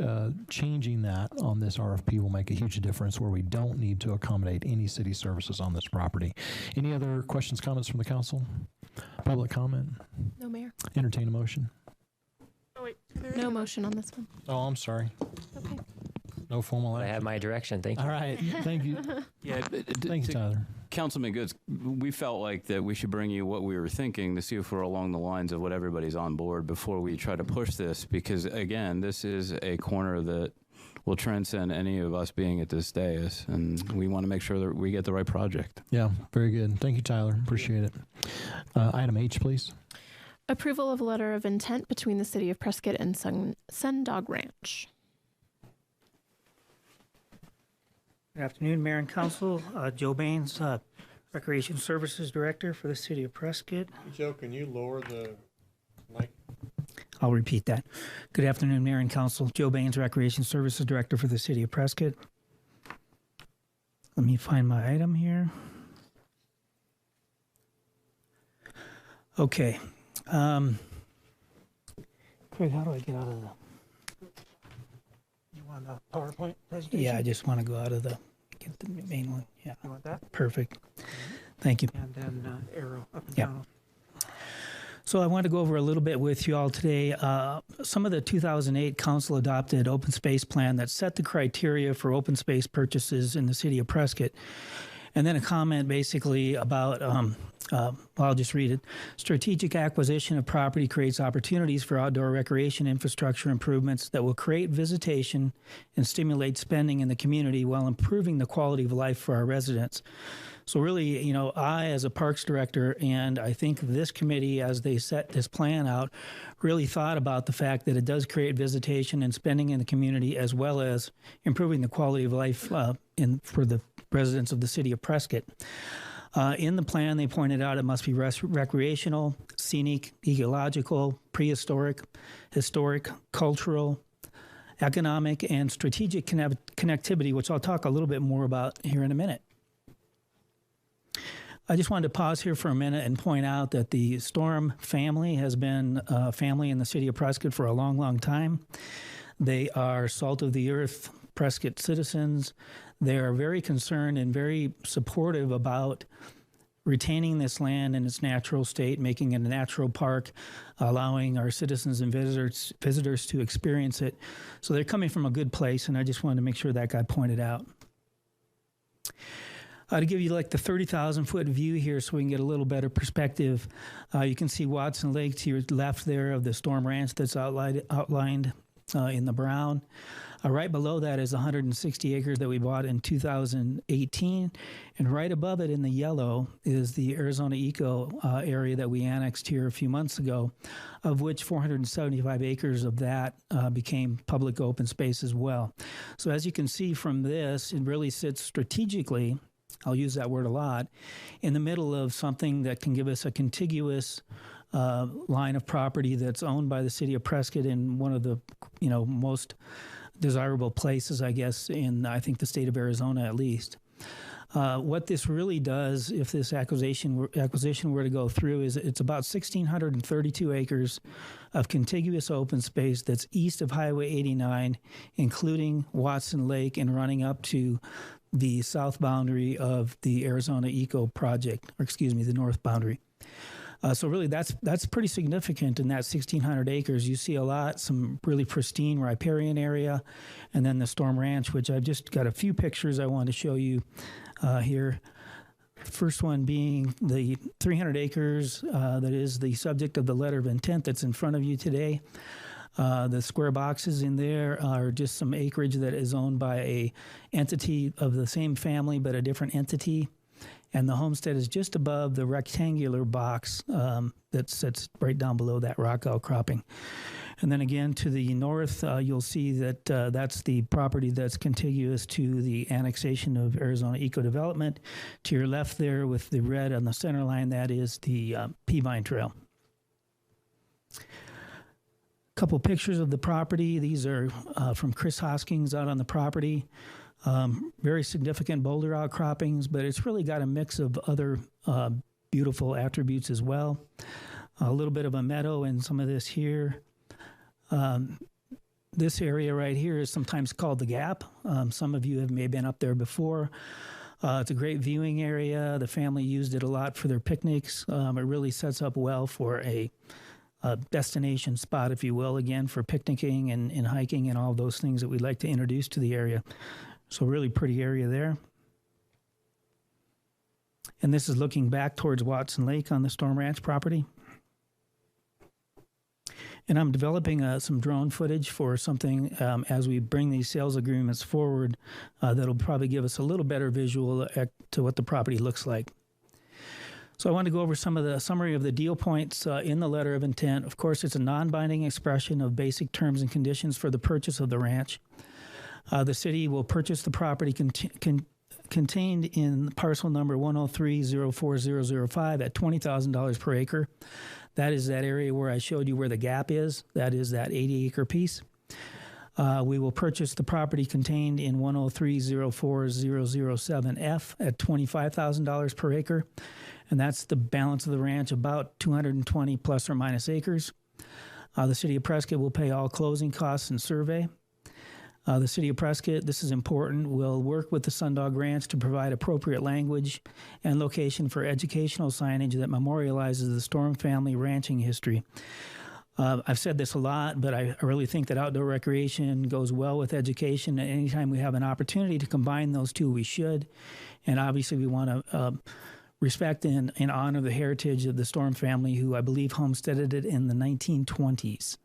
changing that on this RFP will make a huge difference where we don't need to accommodate any city services on this property. Any other questions, comments from the council? Public comment? No, Mayor. Entertain a motion? Oh, wait. No motion on this one. Oh, I'm sorry. Okay. No formal action. I have my direction. Thank you. All right. Thank you. Yeah, Thanks, Tyler. Councilman Goods, we felt like that we should bring you what we were thinking to see if we're along the lines of what everybody's on board before we try to push this, because again, this is a corner that will transcend any of us being at this dais, and we want to make sure that we get the right project. Yeah, very good. Thank you, Tyler. Appreciate it. Item H, please. Approval of a letter of intent between the City of Prescott and Sundog Ranch. Good afternoon, Mayor and Council. Joe Baines, Recreation Services Director for the City of Prescott. Joe, can you lower the mic? I'll repeat that. Good afternoon, Mayor and Council. Joe Baines, Recreation Services Director for the City of Prescott. Let me find my item here. Okay. Craig, how do I get out of the... You want a PowerPoint presentation? Yeah, I just want to go out of get the main one. Yeah. You want that? Perfect. Thank you. And then arrow up and Yeah. down. So I want to go over a little bit with you all today. Some of the 2008 council adopted open space plan that set the criteria for open space purchases in the city of Prescott. And then a comment basically about, I'll just read it. Strategic acquisition of property creates opportunities for outdoor recreation infrastructure improvements that will create visitation and stimulate spending in the community while improving the quality of life for our residents. So really, you know, I, as a parks director, and I think this committee, as they set this plan out, really thought about the fact that it does create visitation and spending in the community, as well as improving the quality of life for the residents of the city of Prescott. In the plan, they pointed out it must be recreational, scenic, ecological, prehistoric, historic, cultural, economic, and strategic connectivity, which I'll talk a little bit more about here in a minute. I just wanted to pause here for a minute and point out that the Storm family has been a family in the city of Prescott for a long, long time. They are salt of the earth Prescott citizens. They are very concerned and very supportive about retaining this land in its natural state, making it a natural park, allowing our citizens and visitors to experience it. So they're coming from a good place, and I just wanted to make sure that got pointed out. To give you like the 30,000 foot view here so we can get a little better perspective, you can see Watson Lake to your left there of the Storm Ranch that's outlined in the brown. Right below that is 160 acres that we bought in 2018. And right above it in the yellow is the Arizona Eco area that we annexed here a few months ago, of which 475 acres of that became public open space as well. So as you can see from this, it really sits strategically, I'll use that word a lot, in the middle of something that can give us a contiguous line of property that's owned by the city of Prescott in one of the most desirable places, I guess, in I think the state of Arizona at least. What this really does, if this acquisition were to go through, is it's about 1,632 acres of contiguous open space that's east of Highway 89, including Watson Lake and running up to the south boundary of the Arizona Eco project, or excuse me, the north boundary. So really, that's pretty significant in that 1,600 acres. You see some really pristine riparian area, and then the Storm Ranch, which I've just got a few pictures I want to show you here. First one being the 300 acres that is the subject of the letter of intent that's in front of you today. The square boxes in there are just some acreage that is owned by a entity of the same family but a different entity. And the homestead is just above the rectangular box that sits right down below that rock outcropping. And then again to the north, you'll see that that's the property that's contiguous to the annexation of Arizona Eco Development. To your left there with the red on the center line, that is the Peavine Trail. A couple pictures of the property. These are from Chris Hoskins out on the property. Very significant boulder outcroppings, but it's really got a mix of other beautiful attributes as well. A little bit of a meadow and some of this here. This area right here is sometimes called the Gap. Some of you may have been up there before. It's a great viewing area. The family used it a lot for their picnics. It really sets up well for a destination spot, if you will, again, for picnicking and hiking and all those things that we'd like to introduce to the area. So really pretty area there. And this is looking back towards Watson Lake on the Storm Ranch property. And I'm developing some drone footage for something as we bring these sales agreements forward that'll probably give us a little better visual to what the property looks like. So I want to go over some of the summary of the deal points in the letter of intent. Of course, it's a non-binding expression of basic terms and conditions for the purchase of the ranch. The city will purchase the property contained in parcel number 103-04005 at $20,000 per acre. That is that area where I showed you where the gap is. That is that 80-acre piece. We will purchase the property contained in 103-04007F at $25,000 per acre. And that's the balance of the ranch, about 220 plus or minus acres. The city of Prescott will pay all closing costs and survey. The city of Prescott, this is important, will work with the Sundog Ranch to provide appropriate language and location for educational signage that memorializes the Storm family ranching history. I've said this a lot, but I really think that outdoor recreation goes well with education. And anytime we have an opportunity to combine those two, we should. And obviously we want to respect and honor the heritage of the Storm family, who I believe homesteaded it in the 1920s.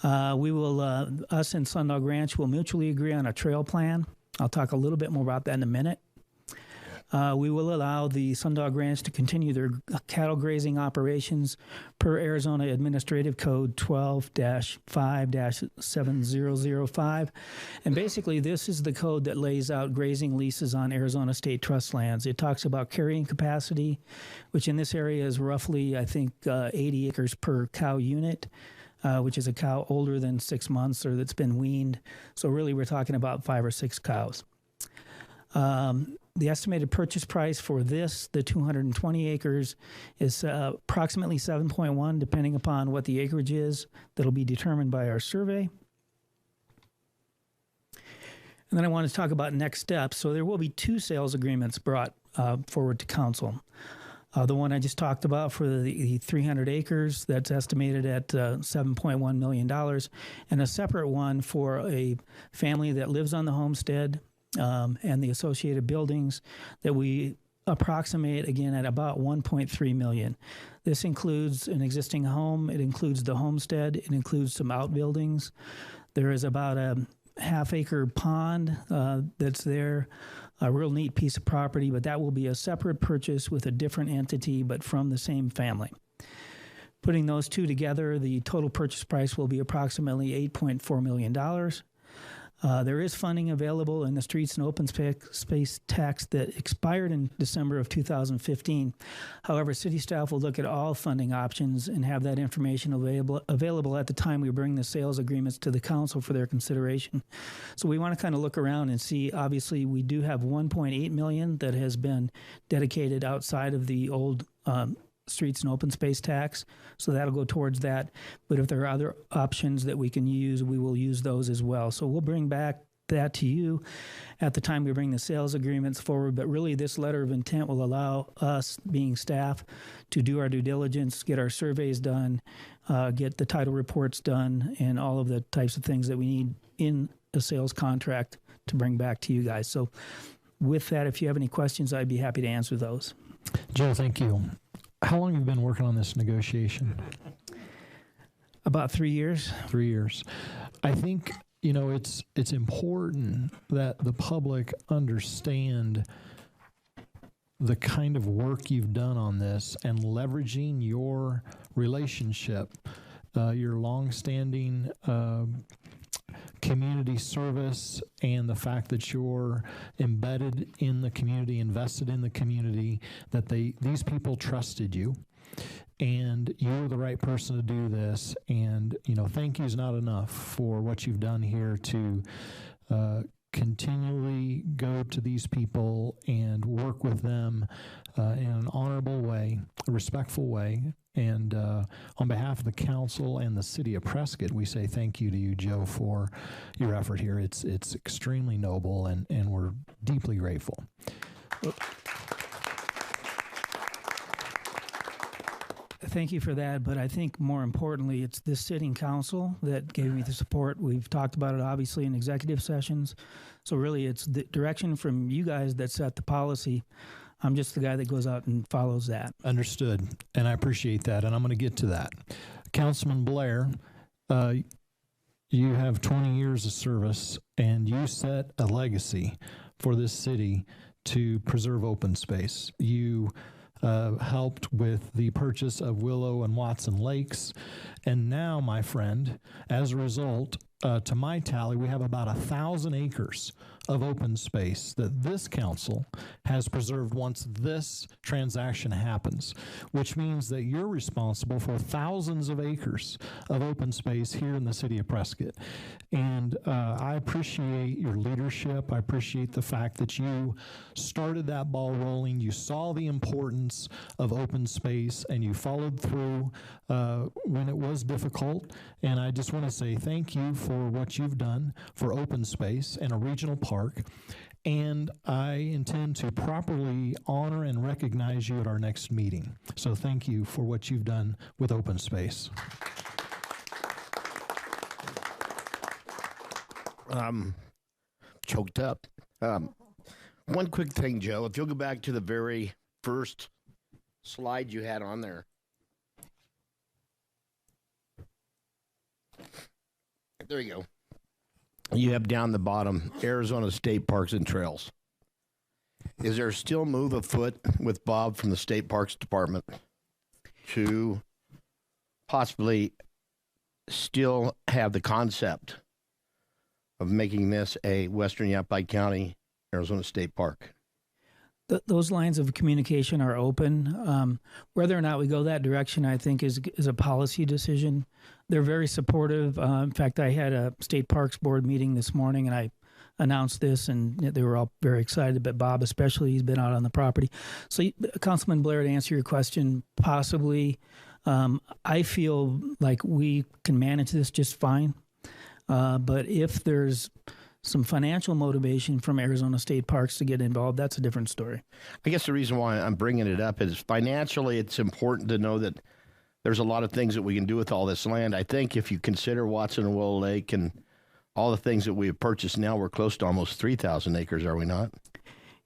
Us and Sundog Ranch will mutually agree on a trail plan. I'll talk a little bit more about that in a minute. We will allow the Sundog Ranch to continue their cattle grazing operations per Arizona Administrative Code 12-5-7005. And basically, this is the code that lays out grazing leases on Arizona State Trust lands. It talks about carrying capacity, which in this area is roughly, I think, 80 acres per cow unit. Which is a cow older than 6 months or that's been weaned. So really we're talking about 5 or 6 cows. The estimated purchase price for this, the 220 acres, is approximately 7.1, depending upon what the acreage is. That'll be determined by our survey. And then I want to talk about next steps. So there will be 2 sales agreements brought forward to council. The one I just talked about for the 300 acres, that's estimated at $7.1 million, and a separate one for a family that lives on the homestead and the associated buildings that we approximate again at about 1.3 million. This includes an existing home, it includes the homestead, it includes some outbuildings. There is about a half-acre pond that's there, a real neat piece of property, but that will be a separate purchase with a different entity, but from the same family. Putting those two together, the total purchase price will be approximately $8.4 million. There is funding available in the streets and open space tax that expired in December of 2015. However, city staff will look at all funding options and have that information available at the time we bring the sales agreements to the council for their consideration. So we want to kind of look around and see, obviously, we do have $1.8 million that has been dedicated outside of the old streets and open space tax, so that'll go towards that. But if there are other options that we can use, we will use those as well. So we'll bring back that to you at the time we bring the sales agreements forward. But really, this letter of intent will allow us, being staff, to do our due diligence, get our surveys done, get the title reports done, and all of the types of things that we need in a sales contract to bring back to you guys. So with that, if you have any questions, I'd be happy to answer those. Joe, thank you. How long have you been working on this negotiation? About 3 years. 3 years. I think, you know, it's important that the public understand the kind of work you've done on this and leveraging your relationship, your longstanding community service, and the fact that you're embedded in the community, invested in the community, that these people trusted you, and you're the right person to do this. And, you know, thank you is not enough for what you've done here to continually go to these people and work with them in an honorable way, a respectful way. And on behalf of the council and the city of Prescott, we say thank you to you, Joe, for your effort here. It's extremely noble, and we're deeply grateful. Thank you for that, but I think more importantly, it's this sitting council that gave me the support. We've talked about it obviously in executive sessions. So really, it's the direction from you guys that set the policy. I'm just the guy that goes out and follows that. Understood, and I appreciate that, and I'm going to get to that. Councilman Blair, you have 20 years of service, and you set a legacy for this city to preserve open space. You helped with the purchase of Willow and Watson Lakes, and now, my friend, as a result, to my tally, we have about 1,000 acres of open space that this council has preserved once this transaction happens, which means that you're responsible for thousands of acres of open space here in the city of Prescott. And I appreciate your leadership. I appreciate the fact that you started that ball rolling. You saw the importance of open space, and you followed through when it was difficult. And I just want to say thank you for what you've done for open space and a regional park. And I intend to properly honor and recognize you at our next meeting. So thank you for what you've done with open space. Choked up. One quick thing, Joe. If you'll go back to the very first slide you had on there. There you go. You have down the bottom, Arizona State Parks and Trails. Is there still move afoot with Bob from the State Parks Department to possibly still have the concept of making this a Western Yavapai County, Arizona State Park? Those lines of communication are open. Whether or not we go that direction, I think, is a policy decision. They're very supportive. In fact, I had a State Parks Board meeting this morning, and I announced this, and they were all very excited, but Bob especially, he's been out on the property. So, Councilman Blair, to answer your question, possibly, I feel like we can manage this just fine. But if there's some financial motivation from Arizona State Parks to get involved, that's a different story. I guess the reason why I'm bringing it up is financially it's important to know that there's a lot of things that we can do with all this land. I think if you consider Watson and Willow Lake and all the things that we have purchased now, we're close to almost 3,000 acres, are we not?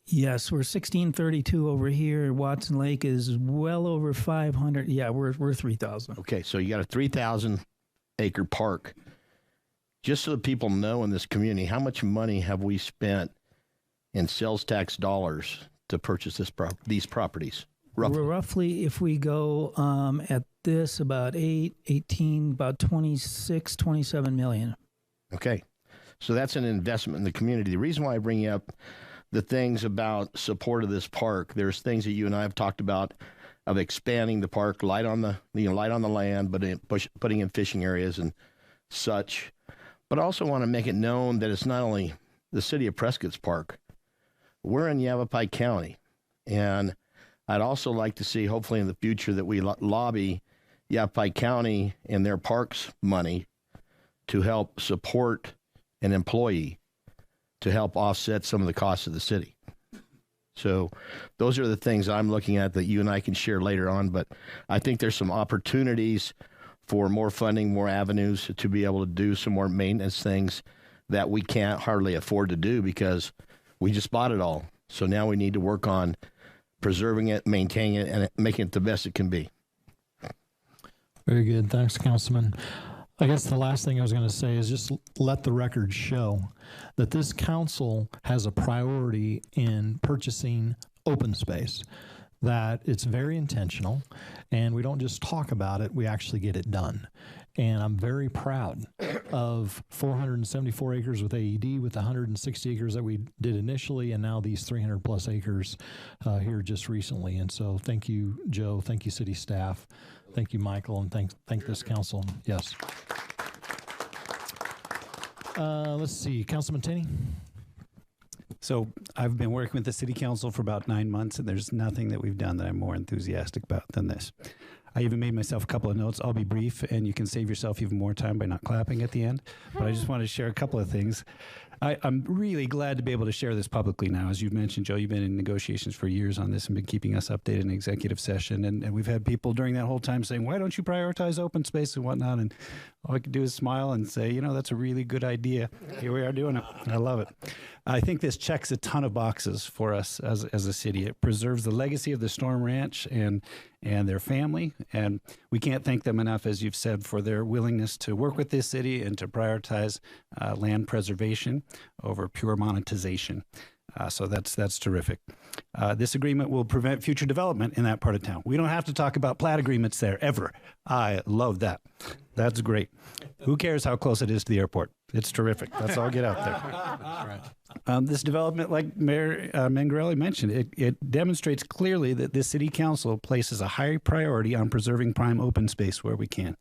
Yes, we're 1632 over here. Watson Lake is well over 500. Yeah, we're 3,000. Okay, so you got a 3,000 acre park. Just so that people know in this community, how much money have we spent in sales tax dollars to purchase these properties? Roughly, if we go at this, about 18, about 26, 27 million. Okay, so that's an investment in the community. The reason why I bring up the things about support of this park, there's things that you and I have talked about of expanding the park, light on the land, but putting in fishing areas and such. But I also want to make it known that it's not only the city of Prescott's park. We're in Yavapai County, and I'd also like to see, hopefully in the future, that we lobby Yavapai County and their parks money to help support an employee to help offset some of the costs of the city. So those are the things I'm looking at that you and I can share later on, but I think there's some opportunities for more funding, more avenues to be able to do some more maintenance things that we can't hardly afford to do because we just bought it all. So now we need to work on preserving it, maintaining it, and making it the best it can be. Very good. Thanks, Councilman. I guess the last thing I was going to say is just let the record show that this council has a priority in purchasing open space, that it's very intentional, and we don't just talk about it, we actually get it done. And I'm very proud of 474 acres with AED, with 160 acres that we did initially, and now these 300 plus acres here just recently. And so thank you, Joe. Thank you, city staff. Thank you, Michael, and thank this council. Yes. Let's see, Councilman Tenney. So I've been working with the city council for about 9 months, and there's nothing that we've done that I'm more enthusiastic about than this. I even made myself a couple of notes. I'll be brief, and you can save yourself even more time by not clapping at the end. But I just want to share a couple of things. I'm really glad to be able to share this publicly now. As you mentioned, Joe, you've been in negotiations for years on this and been keeping us updated in executive session. And we've had people during that whole time saying, why don't you prioritize open space and whatnot? And all I could do is smile and say, you know, that's a really good idea. Here we are doing it. I love it. I think this checks a ton of boxes for us as a city. It preserves the legacy of the Storm Ranch and their family. And we can't thank them enough, as you've said, for their willingness to work with this city and to prioritize land preservation over pure monetization. So that's terrific. This agreement will prevent future development in that part of town. We don't have to talk about plat agreements there ever. I love that. That's great. Who cares how close it is to the airport? It's terrific. That's all get out there. That's right. This development, like Mayor Mangarelli mentioned, it demonstrates clearly that this city council places a high priority on preserving prime open space where we can.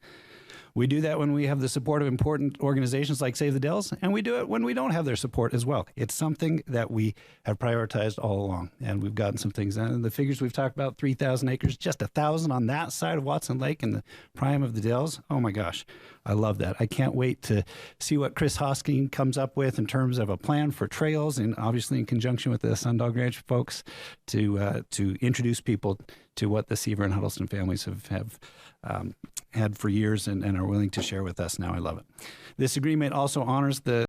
We do that when we have the support of important organizations like Save the Dells, and we do it when we don't have their support as well. It's something that we have prioritized all along, and we've gotten some things done. And the figures we've talked about, 3,000 acres, just 1,000 on that side of Watson Lake and the prime of the Dells. Oh my gosh, I love that. I can't wait to see what Chris Hosking comes up with in terms of a plan for trails, and obviously in conjunction with the Sundog Ranch folks to introduce people to what the Seaver and Huddleston families have had for years and are willing to share with us now. I love it. This agreement also honors the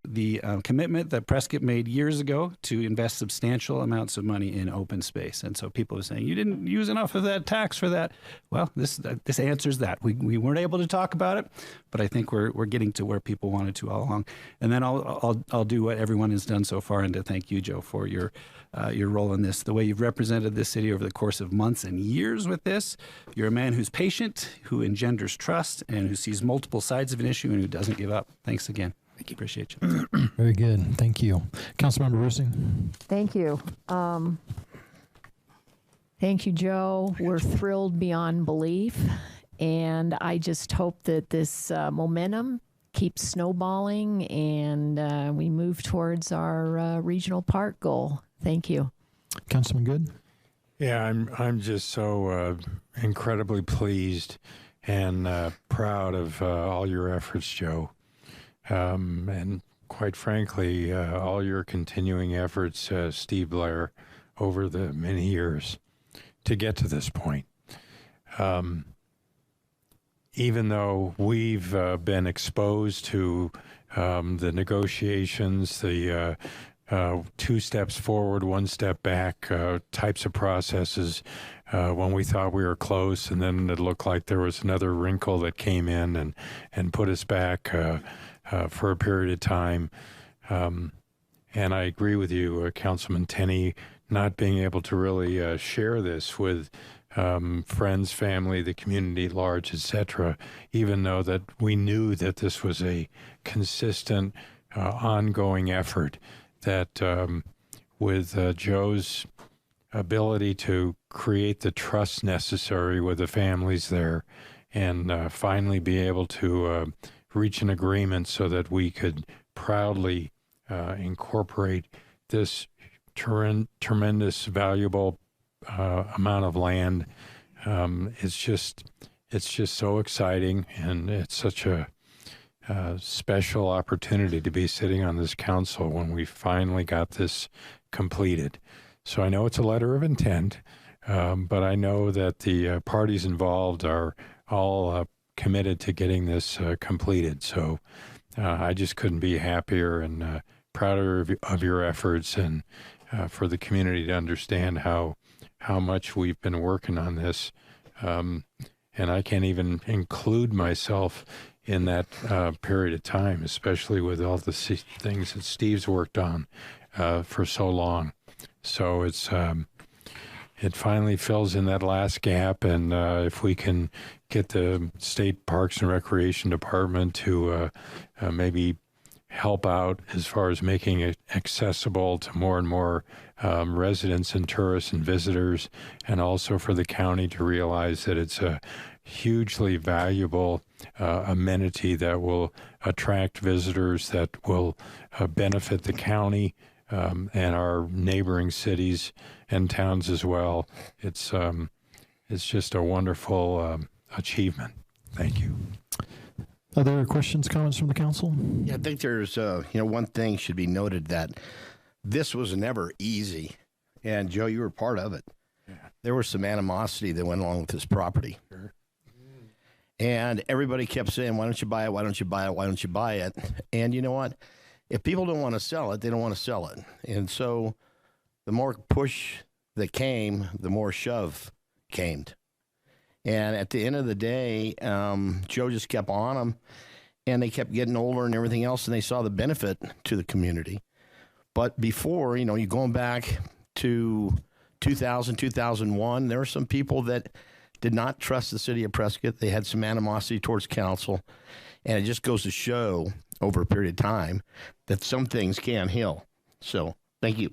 commitment that Prescott made years ago to invest substantial amounts of money in open space. And so people are saying, you didn't use enough of that tax for that. Well, this answers that. We weren't able to talk about it, but I think we're getting to where people wanted to all along. And then I'll do what everyone has done so far, and to thank you, Joe, for your role in this, the way you've represented this city over the course of months and years with this. You're a man who's patient, who engenders trust, and who sees multiple sides of an issue and who doesn't give up. Thanks again. Thank you. Appreciate you. Very good. Thank you. Councilmember Rusi. Thank you. Thank you, Joe. We're thrilled beyond belief. And I just hope that this momentum keeps snowballing and we move towards our regional park goal. Thank you. Councilman Good. Yeah, I'm just so incredibly pleased and proud of all your efforts, Joe. And quite frankly, all your continuing efforts, Steve Blair, over the many years to get to this point. even though we've been exposed to the negotiations, the 2 steps forward, 1 step back types of processes when we thought we were close, and then it looked like there was another wrinkle that came in and put us back for a period of time. And I agree with you, Councilman Tenney, not being able to really share this with friends, family, the community at large, etc., even though that we knew that this was a consistent, ongoing effort, that with Joe's ability to create the trust necessary with the families there and finally be able to reach an agreement so that we could proudly incorporate this tremendous, valuable amount of land. It's just so exciting, and it's such a special opportunity to be sitting on this council when we finally got this completed. So I know it's a letter of intent, but I know that the parties involved are all committed to getting this completed. So I just couldn't be happier and prouder of your efforts, and for the community to understand how much we've been working on this. And I can't even include myself in that period of time, especially with all the things that Steve's worked on for so long. So it's it finally fills in that last gap, and if we can get the State Parks and Recreation Department to maybe help out as far as making it accessible to more and more residents and tourists and visitors, and also for the county to realize that it's a hugely valuable amenity that will attract visitors, that will benefit the county and our neighboring cities and towns as well. It's just a wonderful achievement. Thank you. Other questions, comments from the council? Yeah, I think there's, one thing should be noted, that this was never easy. And Joe, you were part of it. Yeah. There was some animosity that went along with this property. Sure. And everybody kept saying, why don't you buy it? Why don't you buy it? Why don't you buy it? And you know what? If people don't want to sell it, they don't want to sell it. And so the more push that came, the more shove came. And at the end of the day, Joe just kept on them, and they kept getting older and everything else, and they saw the benefit to the community. But before, you're going back to 2000, 2001, there were some people that did not trust the city of Prescott. They had some animosity towards council, and it just goes to show over a period of time that some things can heal. So, thank you.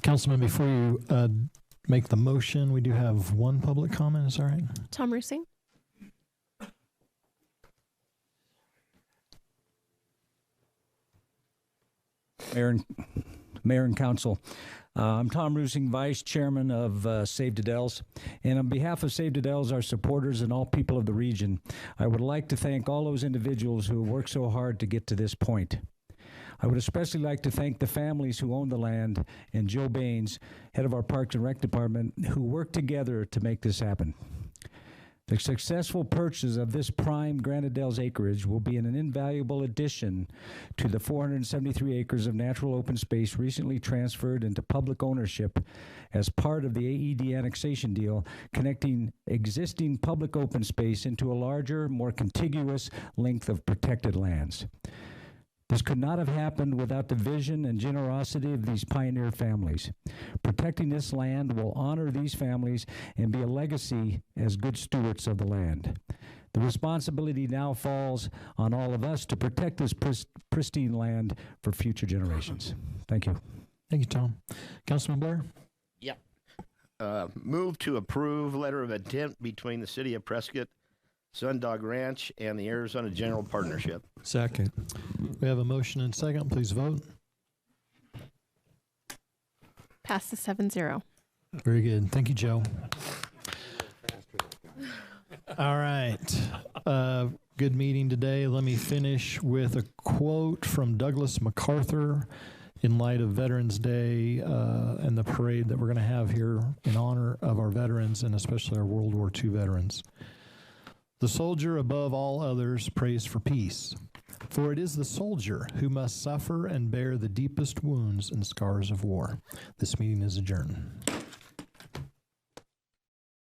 Councilman, before you make the motion, we do have one public comment. Is that right? Tom Rusing. Mayor and Council. I'm Tom Rusing, Vice Chairman of Save the Dells. And on behalf of Save the Dells, our supporters, and all people of the region, I would like to thank all those individuals who have worked so hard to get to this point. I would especially like to thank the families who own the land and Joe Baines, head of our Parks and Rec Department, who worked together to make this happen. The successful purchase of this prime Granite Dells acreage will be an invaluable addition to the 473 acres of natural open space recently transferred into public ownership as part of the AED annexation deal, connecting existing public open space into a larger, more contiguous length of protected lands. This could not have happened without the vision and generosity of these pioneer families. Protecting this land will honor these families and be a legacy as good stewards of the land. The responsibility now falls on all of us to protect this pristine land for future generations. Thank you. Thank you, Tom. Councilman Blair? Yep. Move to approve letter of intent between the city of Prescott, Sundog Ranch, and the Arizona General Partnership. Second. We have a motion and second. Please vote. Passes 7-0. Very good. Thank you, Joe. All right. Good meeting today. Let me finish with a quote from Douglas MacArthur in light of Veterans Day and the parade that we're going to have here in honor of our veterans, and especially our World War II veterans. The soldier above all others prays for peace, for it is the soldier who must suffer and bear the deepest wounds and scars of war. This meeting is adjourned.